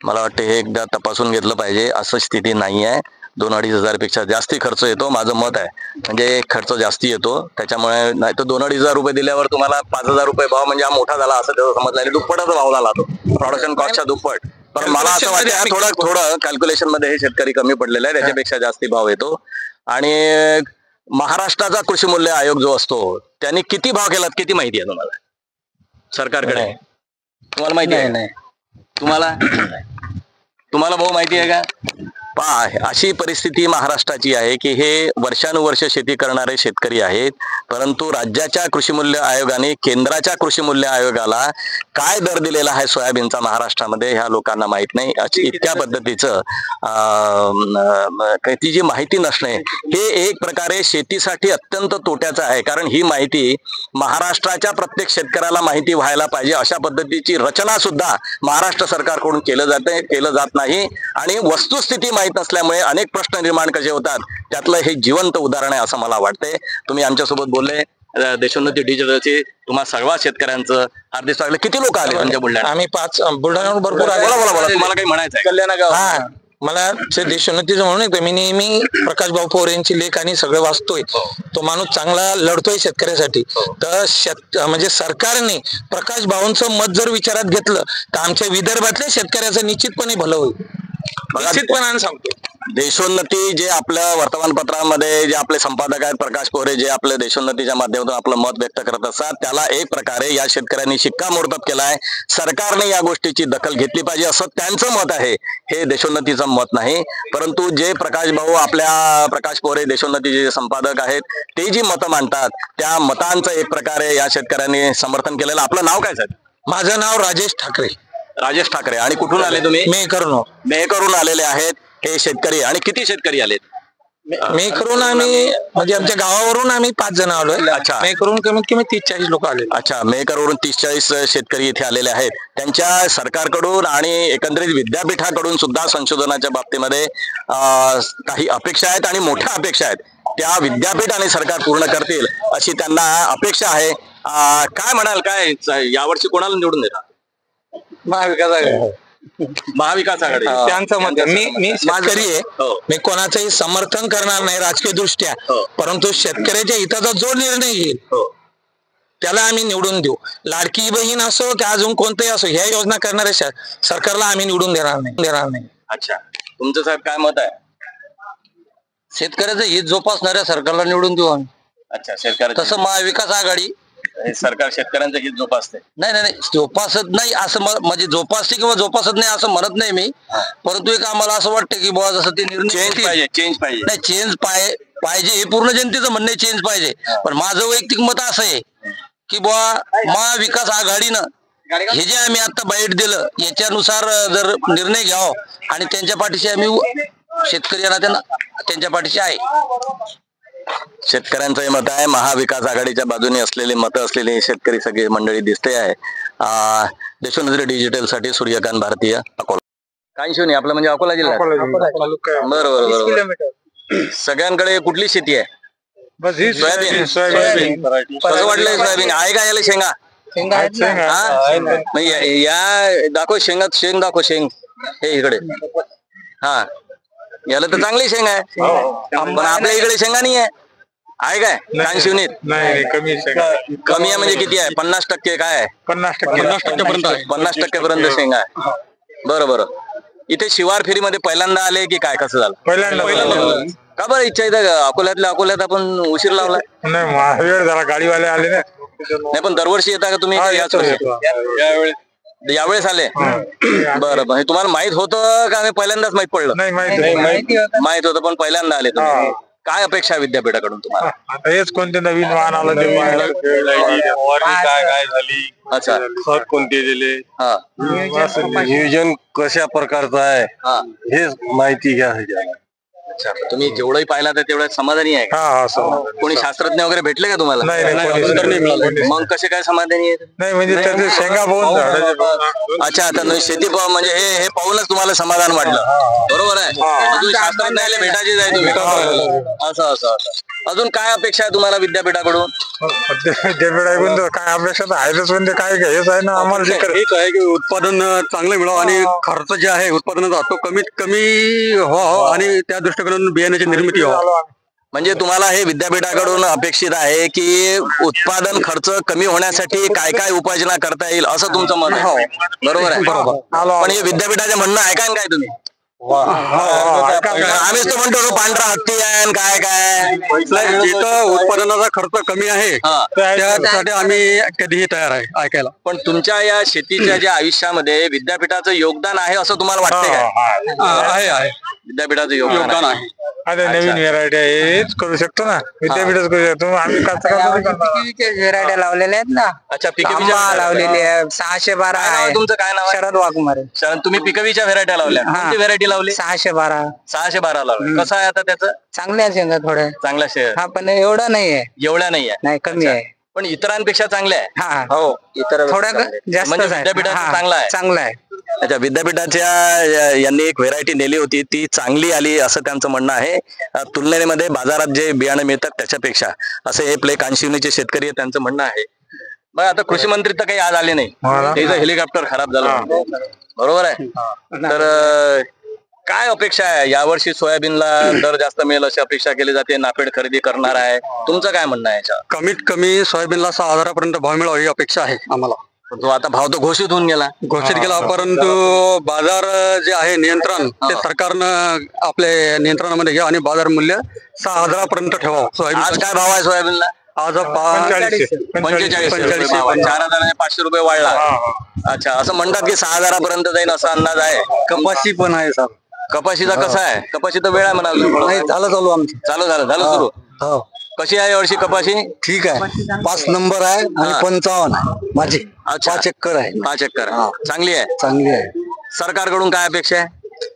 मला वाटतं हे एकदा तपासून घेतलं पाहिजे असं स्थिती नाही आहे 2-2.5 हजारपेक्षा जास्ती खर्च येतो माझं मत आहे म्हणजे खर्च जास्ती येतो त्याच्यामुळे नाही तर 2-2.5 हजार रुपये दिल्यावर तुम्हाला 5,000 रुपये भाव म्हणजे हा मोठा झाला असं त्याचा समजला दुप्पटाचा भाव झाला तो प्रोडक्शन कॉस्टच्या दुप्पट. पण मला असं वाटतं थोडं कॅल्क्युलेशन मध्ये हे शेतकरी कमी पडलेले आहे त्याच्यापेक्षा जास्ती भाव येतो. आणि महाराष्ट्राचा कृषी मूल्य आयोग जो असतो त्यांनी किती भाव केलात किती माहिती आहे तुम्हाला सरकारकडे तुम्हाला माहिती आहे तुम्हाला भाऊ माहिती आहे का. अशी परिस्थिती महाराष्ट्राची आहे की हे वर्षानुवर्ष शेती करणारे शेतकरी आहेत परंतु राज्याच्या कृषी मूल्य आयोगाने केंद्राच्या कृषी मूल्य आयोगाला काय दर दिलेला आहे सोयाबीनचा महाराष्ट्रामध्ये ह्या लोकांना माहित नाही. इतक्या पद्धतीचं ती जी माहिती नसणे हे एक प्रकारे शेतीसाठी अत्यंत तोट्याचं आहे कारण ही माहिती महाराष्ट्राच्या प्रत्येक शेतकऱ्याला माहिती व्हायला पाहिजे अशा पद्धतीची रचना सुद्धा महाराष्ट्र सरकारकडून केलं जात नाही आणि वस्तुस्थिती माहीत नसल्यामुळे अनेक प्रश्न निर्माण कसे होतात त्यातलं हे जिवंत उदाहरण आहे असं मला वाटतंय. तुम्ही आमच्यासोबत बोलले देशोन्नती डिजिटलचे तुम्हा सर्व शेतकऱ्यांचं हार्दिक स्वागत. किती लोक आले म्हणजे बुलढाणा? आम्ही 5 बुलढाण्याहून भरपूर आले. बोला बोला बोला, तुम्हाला काही म्हणायचं आहे? कल्याण गाव. हा, मला देशोन्नतीचं म्हणून येतं. मी नेहमी प्रकाश भाऊ पोर यांची लेख आणि सगळं वाचतोय. तो माणूस चांगला लढतोय शेतकऱ्यासाठी. तर म्हणजे सरकारने प्रकाश भाऊंचं मत जर विचारात घेतलं तर आमच्या विदर्भातल्या शेतकऱ्याचं निश्चितपणे भलं होईल. निश्चितपणे सांगतो. देशोन्नती जे आपल्या वर्तमानपत्रामध्ये जे आपले संपादक आहेत प्रकाश पोरे, जे आपल्या देशोन्नतीच्या माध्यमातून आपलं मत व्यक्त करत असतात, त्याला एक प्रकारे या शेतकऱ्यांनी शिक्कामोर्तब केलाय. सरकारने या गोष्टीची दखल घेतली पाहिजे असं त्यांचं मत आहे, हे देशोन्नतीचं मत नाही. परंतु जे प्रकाश भाऊ आपल्या प्रकाश पोरे देशोन्नतीचे संपादक आहेत ते जी मतं मांडतात त्या मतांचं एक प्रकारे या शेतकऱ्यांनी समर्थन केलेलं. आपलं नाव काय साहेब? माझं नाव राजेश ठाकरे. राजेश ठाकरे. आणि कुठून आले तुम्ही? मेहकरून आलेले आहेत हे शेतकरी. आणि किती शेतकरी आलेत? मेहकरून आम्ही म्हणजे आमच्या गावावरून आम्ही 5 जण आलोय. अच्छा. मेहकरून कमीत कमी 30-40 लोक आले. अच्छा, मेहकरवरून 30-40 शेतकरी इथे आलेले आहेत. त्यांच्या सरकारकडून आणि एकंदरीत विद्यापीठाकडून सुद्धा संशोधनाच्या बाबतीमध्ये काही अपेक्षा आहेत आणि मोठ्या अपेक्षा आहेत. त्या विद्यापीठ आणि सरकार पूर्ण करतील अशी त्यांना अपेक्षा आहे. काय म्हणाल, काय यावर्षी कोणाला निवडून देतात? महाविकास आघाडी. त्यांचं मत. मी शेतकरी आहे. मी कोणाचंही समर्थन करणार नाही राजकीय दृष्ट्या, परंतु शेतकऱ्याच्या हिताचा जो निर्णय येईल त्याला आम्ही निवडून देऊ. लाडकी बहीण असो की अजून कोणतेही असो, ह्या योजना करणाऱ्या सरकारला आम्ही निवडून देणार नाही. अच्छा, तुमचं साहेब काय मत आहे? शेतकऱ्याचं हित जोपासणाऱ्या सरकारला निवडून देऊ आम्ही. अच्छा, शेतकरी. तसं महाविकास आघाडी सरकार शेतकऱ्यांचं हित जोपासते. नाही जोपासत नाही असं म्हणजे जोपासते किंवा जोपासत नाही असं म्हणत नाही मी. परंतु एक आम्हाला असं वाटतं की बुवा जसं ते निर्णय चेंज पाहिजे. नाही, चेंज पाहिजे हे पूर्ण जनतेचं म्हणणं, चेंज पाहिजे. पण माझं वैयक्तिक मत असं आहे की बुवा महाविकास आघाडीनं हे जे आम्ही आता बाईट दिलं याच्यानुसार जर निर्णय घ्यावा आणि त्यांच्या पाठीशी आम्ही शेतकऱ्यांना त्यांच्या पाठीशी आहे. शेतकऱ्यांचं मत आहे. महाविकास आघाडीच्या बाजूने असलेली मतं असलेली शेतकरी सगळी मंडळी दिसते आहे. देशोन्नती डिजिटल साठी सूर्यकांत भारतीय, अकोला. कांशिवनी आपलं म्हणजे अकोला जिल्हा. बरोबर. सगळ्यांकडे कुठली शेती आहे? सोयाबीन. कसं वाटलंय सोयाबीन? आहे का याला शेंगा? या दाखव शेंगात शेंग दाखव. शेंग हे इकडे. हा, याला तर चांगली शेंग आहे, पण आपल्या इकडे शेंगा नाही आहे काय? कांशिवनीत नाही, कमी आहे. म्हणजे किती आहे? 50% काय आहे? 50% पर्यंत शेंगा आहे. बरं. इथे शिवार फेरीमध्ये पहिल्यांदा आले की काय? कसं झालं? पहिल्यांदा. का बरं इच्छा इथं अकोल्यात आपण उशीर लावलाय? नाही, वेळ झाला, गाडीवाले आले ना. नाही, पण दरवर्षी येता का तुम्ही? यावेळेस आले. बरं. तुम्हाला माहित होतं का? पहिल्यांदाच माहित पडलं? नाही, माहित होतं पण पहिल्यांदा आले तुम्ही. काय अपेक्षा आहे विद्यापीठाकडून तुम्हाला? हेच कोणते नवीन वाहन आलं काय झाली? अच्छा, खत कोणते दिले, नियोजन कशा प्रकारचं आहे हेच माहिती घ्या. अच्छा, तुम्ही जेवढंही पाहिला तर तेवढं समाधानी आहे का? कोणी शास्त्रज्ञ वगैरे भेटले का तुम्हाला? नाही. मग कसे काय समाधानी आहे? नाही, म्हणजे त्याचे शेंगा पाहून. अच्छा, आता शेती म्हणजे हे पाहूनच तुम्हाला समाधान वाटलं. बरोबर आहे. अजून शास्त्रज्ञाला भेटायचे आहे तुम्ही. असं अजून काय अपेक्षा आहे तुम्हाला विद्यापीठाकडून? विद्यापीठाकडून काय अपेक्षा तर आहेच, म्हणजे काय हेच आहे ना आम्हाला हेच आहे की उत्पादन चांगलं मिळावं आणि खर्च जे आहे उत्पादनाचा तो कमीत कमी व्हावा आणि त्या दृष्टिकोनातून बियाण्याची निर्मिती व्हावी. म्हणजे तुम्हाला हे विद्यापीठाकडून अपेक्षित आहे की उत्पादन खर्च कमी होण्यासाठी काय काय उपाययोजना करता येईल असं तुमचं मत आहे? बरोबर आहे. पण हे विद्यापीठाचे म्हणणं ऐका काय तुम्ही? आम्हीच तो म्हणतो पांढरा हत्ती आहे काय जिथं उत्पादनाचा खर्च कमी आहे त्यासाठी आम्ही कधीही तयार आहे ऐकायला. पण तुमच्या या शेतीच्या ज्या आयुष्यामध्ये विद्यापीठाचं योगदान आहे असं तुम्हाला वाटतंय काय? आहे विद्यापीठाचं योगदान आहे. आता नवीन व्हेरायटी हेच करू शकतो ना, विद्यापीठच करू शकतो. आम्ही व्हेरायट्या लावलेल्या आहेत ना. अच्छा, आंबा लावलेली आहे 612 आहे. तुमचं काय नाव? शरद वाघमारे. तुम्ही पिकवीच्या व्हेरायट्या लावल्या? कोणती व्हेरायटी लावली? 612 लावली. कसं आहे आता त्याचं? चांगल्या शेंगा थोड्या चांगल्या शेअर. हा, पण एवढं नाहीये. एवढ्या नाहीये? नाही, कमी आहे. पण इतरांपेक्षा चांगल्या आहे. हा, हो, इतर थोड्या जास्त विद्यापीठाचं चांगला आहे. चांगला आहे. अच्छा, विद्यापीठाच्या यांनी एक व्हेरायटी नेली होती, ती चांगली आली असं त्यांचं म्हणणं आहे. तुलनेमध्ये बाजारात जे बियाणं मिळतात त्याच्यापेक्षा, असे हे प्ले कांशिवनीचे शेतकरी आहे, त्यांचं म्हणणं आहे. मग आता कृषी मंत्री तर काही आज आले नाही, त्याचं हेलिकॉप्टर खराब झालं, बरोबर आहे. तर काय अपेक्षा आहे, यावर्षी सोयाबीनला दर जास्त मिळेल अशी अपेक्षा केली जाते, नाफेड खरेदी करणार आहे, तुमचं काय म्हणणं आहे याच्यावर? कमीत कमी सोयाबीनला 6,000 पर्यंत भाव मिळावा ही अपेक्षा आहे आम्हाला. तो आता भाव तर घोषित होऊन गेला, परंतु बाजार जे आहे नियंत्रण ते सरकारनं आपल्या नियंत्रणामध्ये घ्या आणि बाजार मूल्य 6,000 पर्यंत ठेवावं. आज काय भाव आहे सोयाबीनला? आज 45 4,500 रुपये वाढला. अच्छा, असं म्हणतात की 6,000 पर्यंत जाईल असा अंदाज आहे. कपाशी पण आहे सर. कपाशीचा कसा आहे? कपाशी तर वेळ आहे म्हणा, झालं चालू आमचं. झालं सुरू. कशी आहे यावर्षी कपाशी? ठीक आहे, 5 नंबर आहे आणि 55 आहे माझी. 5 एकर आहे. 5 एकर चांगली आहे. चांगली आहे. सरकारकडून काय अपेक्षा आहे?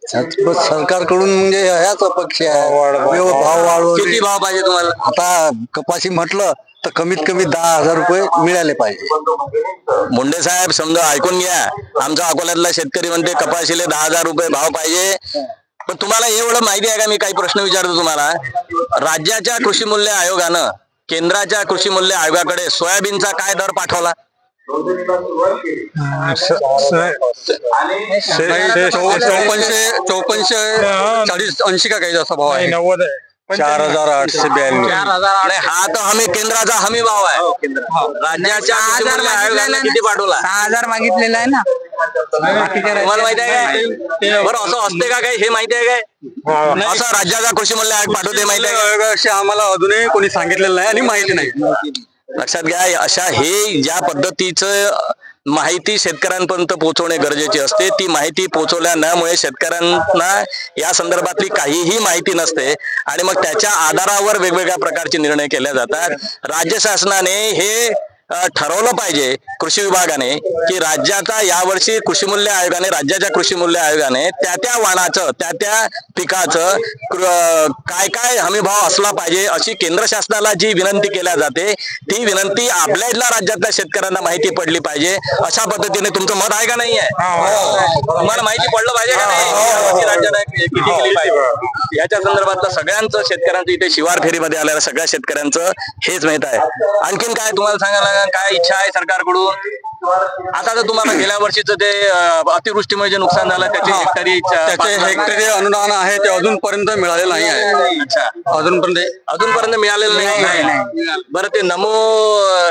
सरकारकडून म्हणजे ह्याच अपेक्षा आहे, भाव वाढवून. किती भाव पाहिजे तुम्हाला? आता कपाशी म्हटलं तर कमीत कमी 10,000 रुपये मिळाले पाहिजे. मुंडे साहेब, समजा ऐकून घ्या, आमचा अकोल्यातला शेतकरी म्हणते कपाशीले 10,000 रुपये भाव पाहिजे. पण तुम्हाला एवढं माहिती आहे का, मी काही प्रश्न विचारतो तुम्हाला. राज्याच्या कृषी मूल्य आयोगानं केंद्राच्या कृषी मूल्य आयोगाकडे सोयाबीनचा काय दर पाठवला? 5480 का काही असा भाव आहे. 4,892. नाही, हा तर हमी केंद्राचा हमी भाव आहे. राज्याच्या कृषी मूल्य आयोगाने किती पाठवला? 6,000 मागितलेला आहे ना. तुम्हाला माहिती आहे काय? बरं, असं असते का काही, हे माहिती आहे काय? असं राज्याचा कृषी मूल्य आयोग पाठवते माहिती आहे का? आम्हाला अजूनही कोणी सांगितलेलं नाही आणि माहिती नाही. लक्षात घ्या, अशा हे ज्या पद्धतीचं माहिती शेतकऱ्यांपर्यंत पोहोचवणे गरजेचे असते. ती माहिती पोहोचवल्या नमुळे शेतकऱ्यांना या संदर्भातली काहीही माहिती नसते आणि मग त्याच्या आधारावर वेगवेगळ्या प्रकारचे निर्णय केले जातात. राज्य शासनाने हे ठरवलं पाहिजे, कृषी विभागाने, की राज्याचा यावर्षी कृषी मूल्य आयोगाने, राज्याच्या कृषी मूल्य आयोगाने त्या वाणाचं, त्या पिकाचं काय काय हमी भाव असला पाहिजे अशी केंद्र शासनाला जी विनंती केल्या जाते, ती विनंती आपल्या इथल्या राज्यातल्या शेतकऱ्यांना माहिती पडली पाहिजे. अशा पद्धतीने तुमचं मत आहे का नाही आहे? तुम्हाला माहिती पडलं पाहिजे का नाही राज्याला किती केली पाहिजे याच्या संदर्भातलं सगळ्यांचं, शेतकऱ्यांचं, इथे शिवार फेरीमध्ये आलेल्या सगळ्या शेतकऱ्यांचं हेच माहित आहे. आणखीन काय तुम्हाला सांगायला काय इच्छा आहे सरकारकडून? आता तर तुम्हाला गेल्या वर्षीचं ते अतिवृष्टीमुळे जे नुकसान झालं त्याचे हेक्टरी अनुदान आहे ते अजूनपर्यंत मिळालेलं नाही आहे. अच्छा, अजूनपर्यंत मिळालेलं नाही. बरं, ते नमो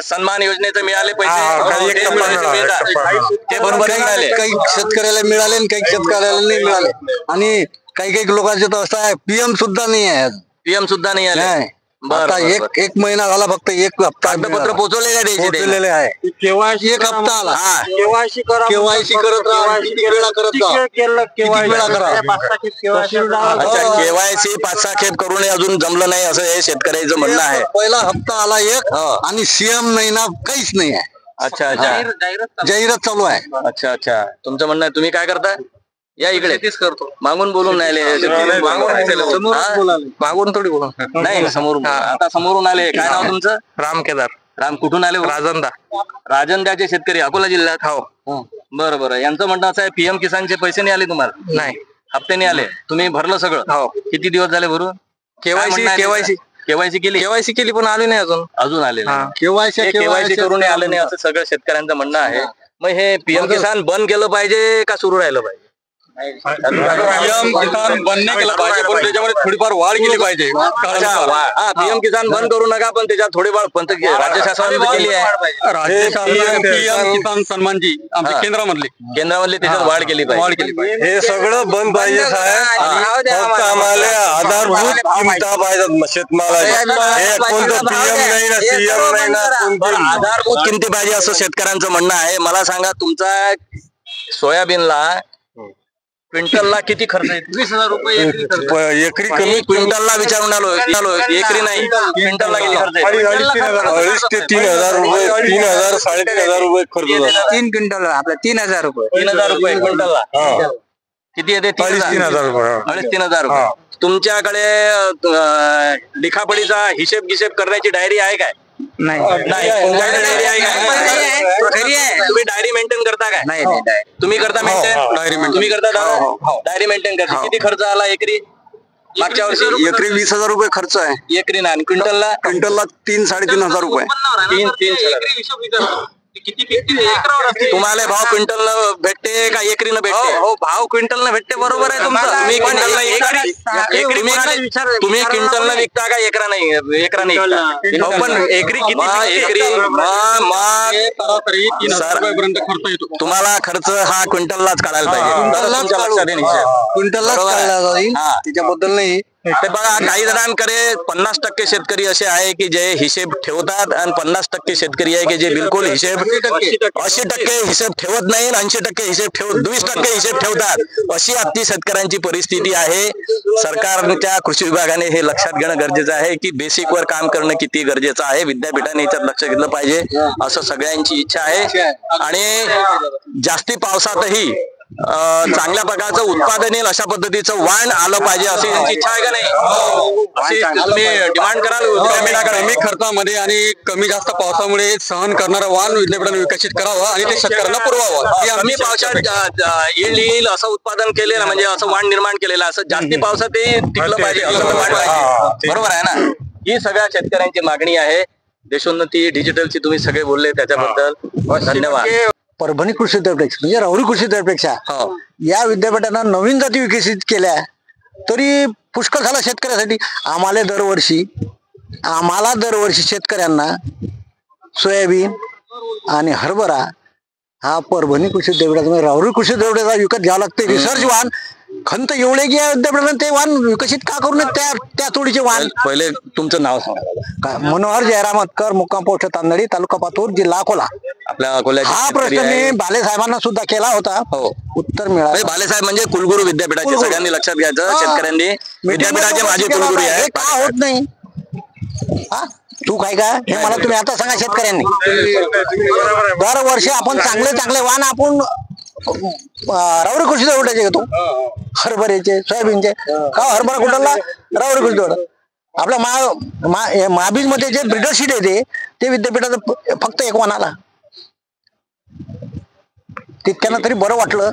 सन्मान योजनेचं मिळाले पैसे? ते बरोबर मिळाले. काही शेतकऱ्याला मिळाले आणि काही शेतकऱ्याला नाही मिळाले. आणि काही लोकांचे तर असं आहे, पीएम सुद्धा नाही आहे. पीएम सुद्धा नाही आले. आता एक महिना झाला, फक्त 1 हप्ता कागदपत्र पोहोचवले का त्याचे? पोहोचलेले आहे. एक हप्ता आला. केवायसी करत राहा, किती वेळा करत राहा, किती वेळा करा. अच्छा, केवायसी 5-6 खेप करून अजून जमलं नाही असं हे शेतकऱ्याचं म्हणणं आहे. पहिला हप्ता आला एक आणि सीएम नाही ना, काहीच नाही आहे. अच्छा, जाहिरात चालू आहे. अच्छा, तुमचं म्हणणं आहे. तुम्ही काय करता? या इकडे करतो. मागून बोलून नाही, मागून थोडी बोलून नाही, समोरून. आता समोरून आले. काय नाव तुमचं? राम केदार. राम, कुठून आले? राजंदाचे शेतकरी, अकोला जिल्ह्यात. हो. बरं, यांचं म्हणणं असं आहे, पीएम किसानचे पैसे नाही आले तुम्हाला? नाही, हप्ते नाही आले. तुम्ही भरलं सगळं? हो. किती दिवस झाले भरून? केवायसी केली पण आले नाही अजून आले नाही. केवायसी करून आले नाही असं सगळं शेतकऱ्यांचं म्हणणं आहे. मग हे पीएम किसान बंद केलं पाहिजे का सुरू राहिलं पाहिजे? पीएम किसान बंद नाही केलं पाहिजे, पण त्याच्यामध्ये थोडीफार वाढ केली पाहिजे. पीएम किसान बंद करू नका, पण त्याच्यात थोडीफार राज्य शासनाने केली आहे. राज्य शासनाने पीएम किसान सन्मान जी आमच्या केंद्रामधली त्याच्यात वाढ केली पाहिजे. हे सगळं बंद पाहिजे साहेब. फक्त आम्हाला आधारभूत किमता पाहिजेत शेतमालाच्या. हे कोणतं पीएम नाही ना, सीएम नाही ना, आधारभूत किमती पाहिजे असं शेतकऱ्यांचं म्हणणं आहे. मला सांगा, तुमचा सोयाबीनला क्विंटलला किती खर्च आहे? 20,000 रुपये एकरी कमी. क्विंटलला विचारून आलो, एकरी नाही, क्विंटलला किती खर्च आहे? 2,500 ते 3,000 रुपये, 3,000 3,500 रुपये खर्च होतो. 3 क्विंटल आपला 3,000 रुपये. 3,000 रुपये क्विंटलला. किती येते? 3,500 रुपये. 3,500 रुपये. तुमच्याकडे लिखापडीचा हिशेब करण्याची डायरी आहे काय? नाही तुमच्याकडे डायरी आहे काय? तुम्ही डायरी मेंटेन करता काय? नाही तुम्ही करता मेंटेन? तुम्ही करता डायरी मेंटेन करता? किती खर्च आला एकरी मागच्या वर्षी? एकरी 20,000 रुपये खर्च आहे एकरी ना, आणि क्विंटलला? 3-3.5 रुपये. 3,000. तुम्हाला भाव क्विंटल भेटते का एकरीनं भेटते? हो भाव क्विंटल भेटते, बरोबर आहे तुमचं. तुम्ही क्विंटल विकता का एकरा नाही? एकरा नाही पण एकरी किती? एकरी तुम्हाला खर्च हा क्विंटललाच काढायला पाहिजे. क्विंटललाच काढला जाईल, त्याच्याबद्दल नाही. ते बघा, काही जणांकडे 50% शेतकरी असे आहे की जे हिशेब ठेवतात आणि 50% शेतकरी आहे की जे बिलकुल हिशेब 80% हिशेब ठेवत नाही, 80% हिशेब 20% हिशेब ठेवतात. अशी आजची शेतकऱ्यांची परिस्थिती आहे. सरकारच्या कृषी विभागाने हे लक्षात घेणं गरजेचं आहे की बेसिक वर काम करणं किती गरजेचं आहे. विद्यापीठाने याच्यात लक्ष घेतलं पाहिजे असं सगळ्यांची इच्छा आहे. आणि जास्ती पावसातही चांगल्या प्रकारचं उत्पादन येईल अशा पद्धतीचं वाण आलं पाहिजे अशी त्यांची इच्छा आहे का नाही? अशी तुम्ही डिमांड कराल? कमी खर्चामध्ये आणि कमी जास्त पावसामुळे सहन करणारं वाण विद्यापीठाने विकसित करावं आणि ते शेतकऱ्यांना पुरवावं. कमी पावसात येईल असं उत्पादन केलेलं, म्हणजे असं वाण निर्माण केलेलं, असं जास्ती पावसातही टिकलं पाहिजे असं वाण पाहिजे. बरोबर आहे ना? ही सगळ्या शेतकऱ्यांची मागणी आहे. देशोन्नती डिजिटलची तुम्ही सगळे बोलले त्याच्याबद्दल धन्यवाद. परभणी कृषी विद्यापीठ म्हणजे राहुरी कृषी विद्यापीठा या विद्यापीठानं नवीन जाती विकसित केल्या तरी पुष्कळ झाला शेतकऱ्यासाठी. आम्हाला दरवर्षी शेतकऱ्यांना सोयाबीन आणि हरभरा हा परभणी कृषी विद्यापीठात राहुरी कृषी विद्यापीठाचा विकत घ्यावं लागते. रिसर्च वाहन खंत एवढे की या विद्यापीठाने ते वाहन विकसित का करू नये? त्या तोडीचे वाहन. पहिले तुमचं नाव सांगा. मनोहर जयरामतकर, मुक्काम पोस्ट तांदळी, तालुका पातूर, जिल्हा अकोला. आपल्या अकोल्याचे हा प्रश्न मी भाले साहेबांना सुद्धा केला होता. हो, उत्तर मिळालं. भाले साहेब म्हणजे कुलगुरू विद्यापीठाचे, सगळ्यांनी लक्षात घ्यायचं. शेतकऱ्यांनी विद्यापीठाचे माझे कुलगुरू आहे. का होत नाही? तू काय का हे मला तुम्ही आता सांगा. शेतकऱ्यांनी दरवर्षी आपण चांगले वाहन आपण राहुरी कृषी विद्यापीठाचे घेतो. हरभऱ्याचे, सोयाबीनचे. का हरभरा कुठला? राहुरी कृषी विद्यापीठ. आपल्या महाबीज मध्ये जे ब्रिडर शीट येते ते विद्यापीठाचं फक्त एक वाहन आला. तितक्यानं तरी बरं वाटलं.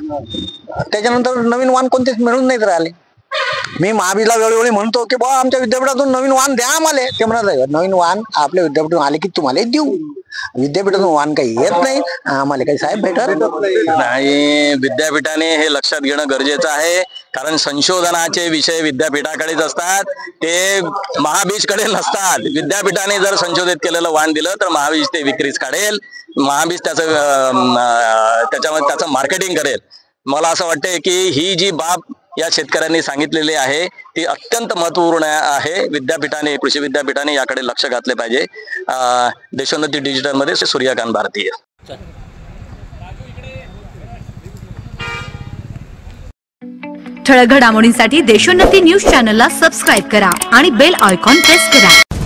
त्याच्यानंतर नवीन वाहन कोणतेच मिळून नाहीत राहिले. मी महाबीजला वेळोवेळी म्हणतो की बाबा आमच्या विद्यापीठातून नवीन वाहन द्या आम्हाला. ते म्हणत नवीन वाहन आपल्या विद्यापीठातून आले की तुम्हाला देऊ. विद्यापीठातून वाहन काही येत नाही, आम्हाला काही साहेब भेटत नाही. विद्यापीठाने हे लक्षात घेणं गरजेचं आहे, कारण संशोधनाचे विषय विद्यापीठाकडेच असतात, ते महाबीजकडे नसतात. विद्यापीठाने जर संशोधित केलेलं वाहन दिलं तर महाबीज ते विक्रीच काढेल, महाबीज त्याच्यामध्ये त्याचं मार्केटिंग करेल. मला असं वाटतंय की ही जी बाब या शेतकऱ्यांनी सांगितलेली आहे ती अत्यंत महत्वपूर्ण आहे. विद्यापीठाने, कृषी विद्यापीठाने याकडे लक्ष घातले पाहिजे. देशोन्नती डिजिटल मध्ये सूर्यकांत भारतीय. ठळक घडामोडींसाठी देशोन्नती न्यूज चॅनलला सबस्क्राईब करा आणि बेल आयकॉन प्रेस करा.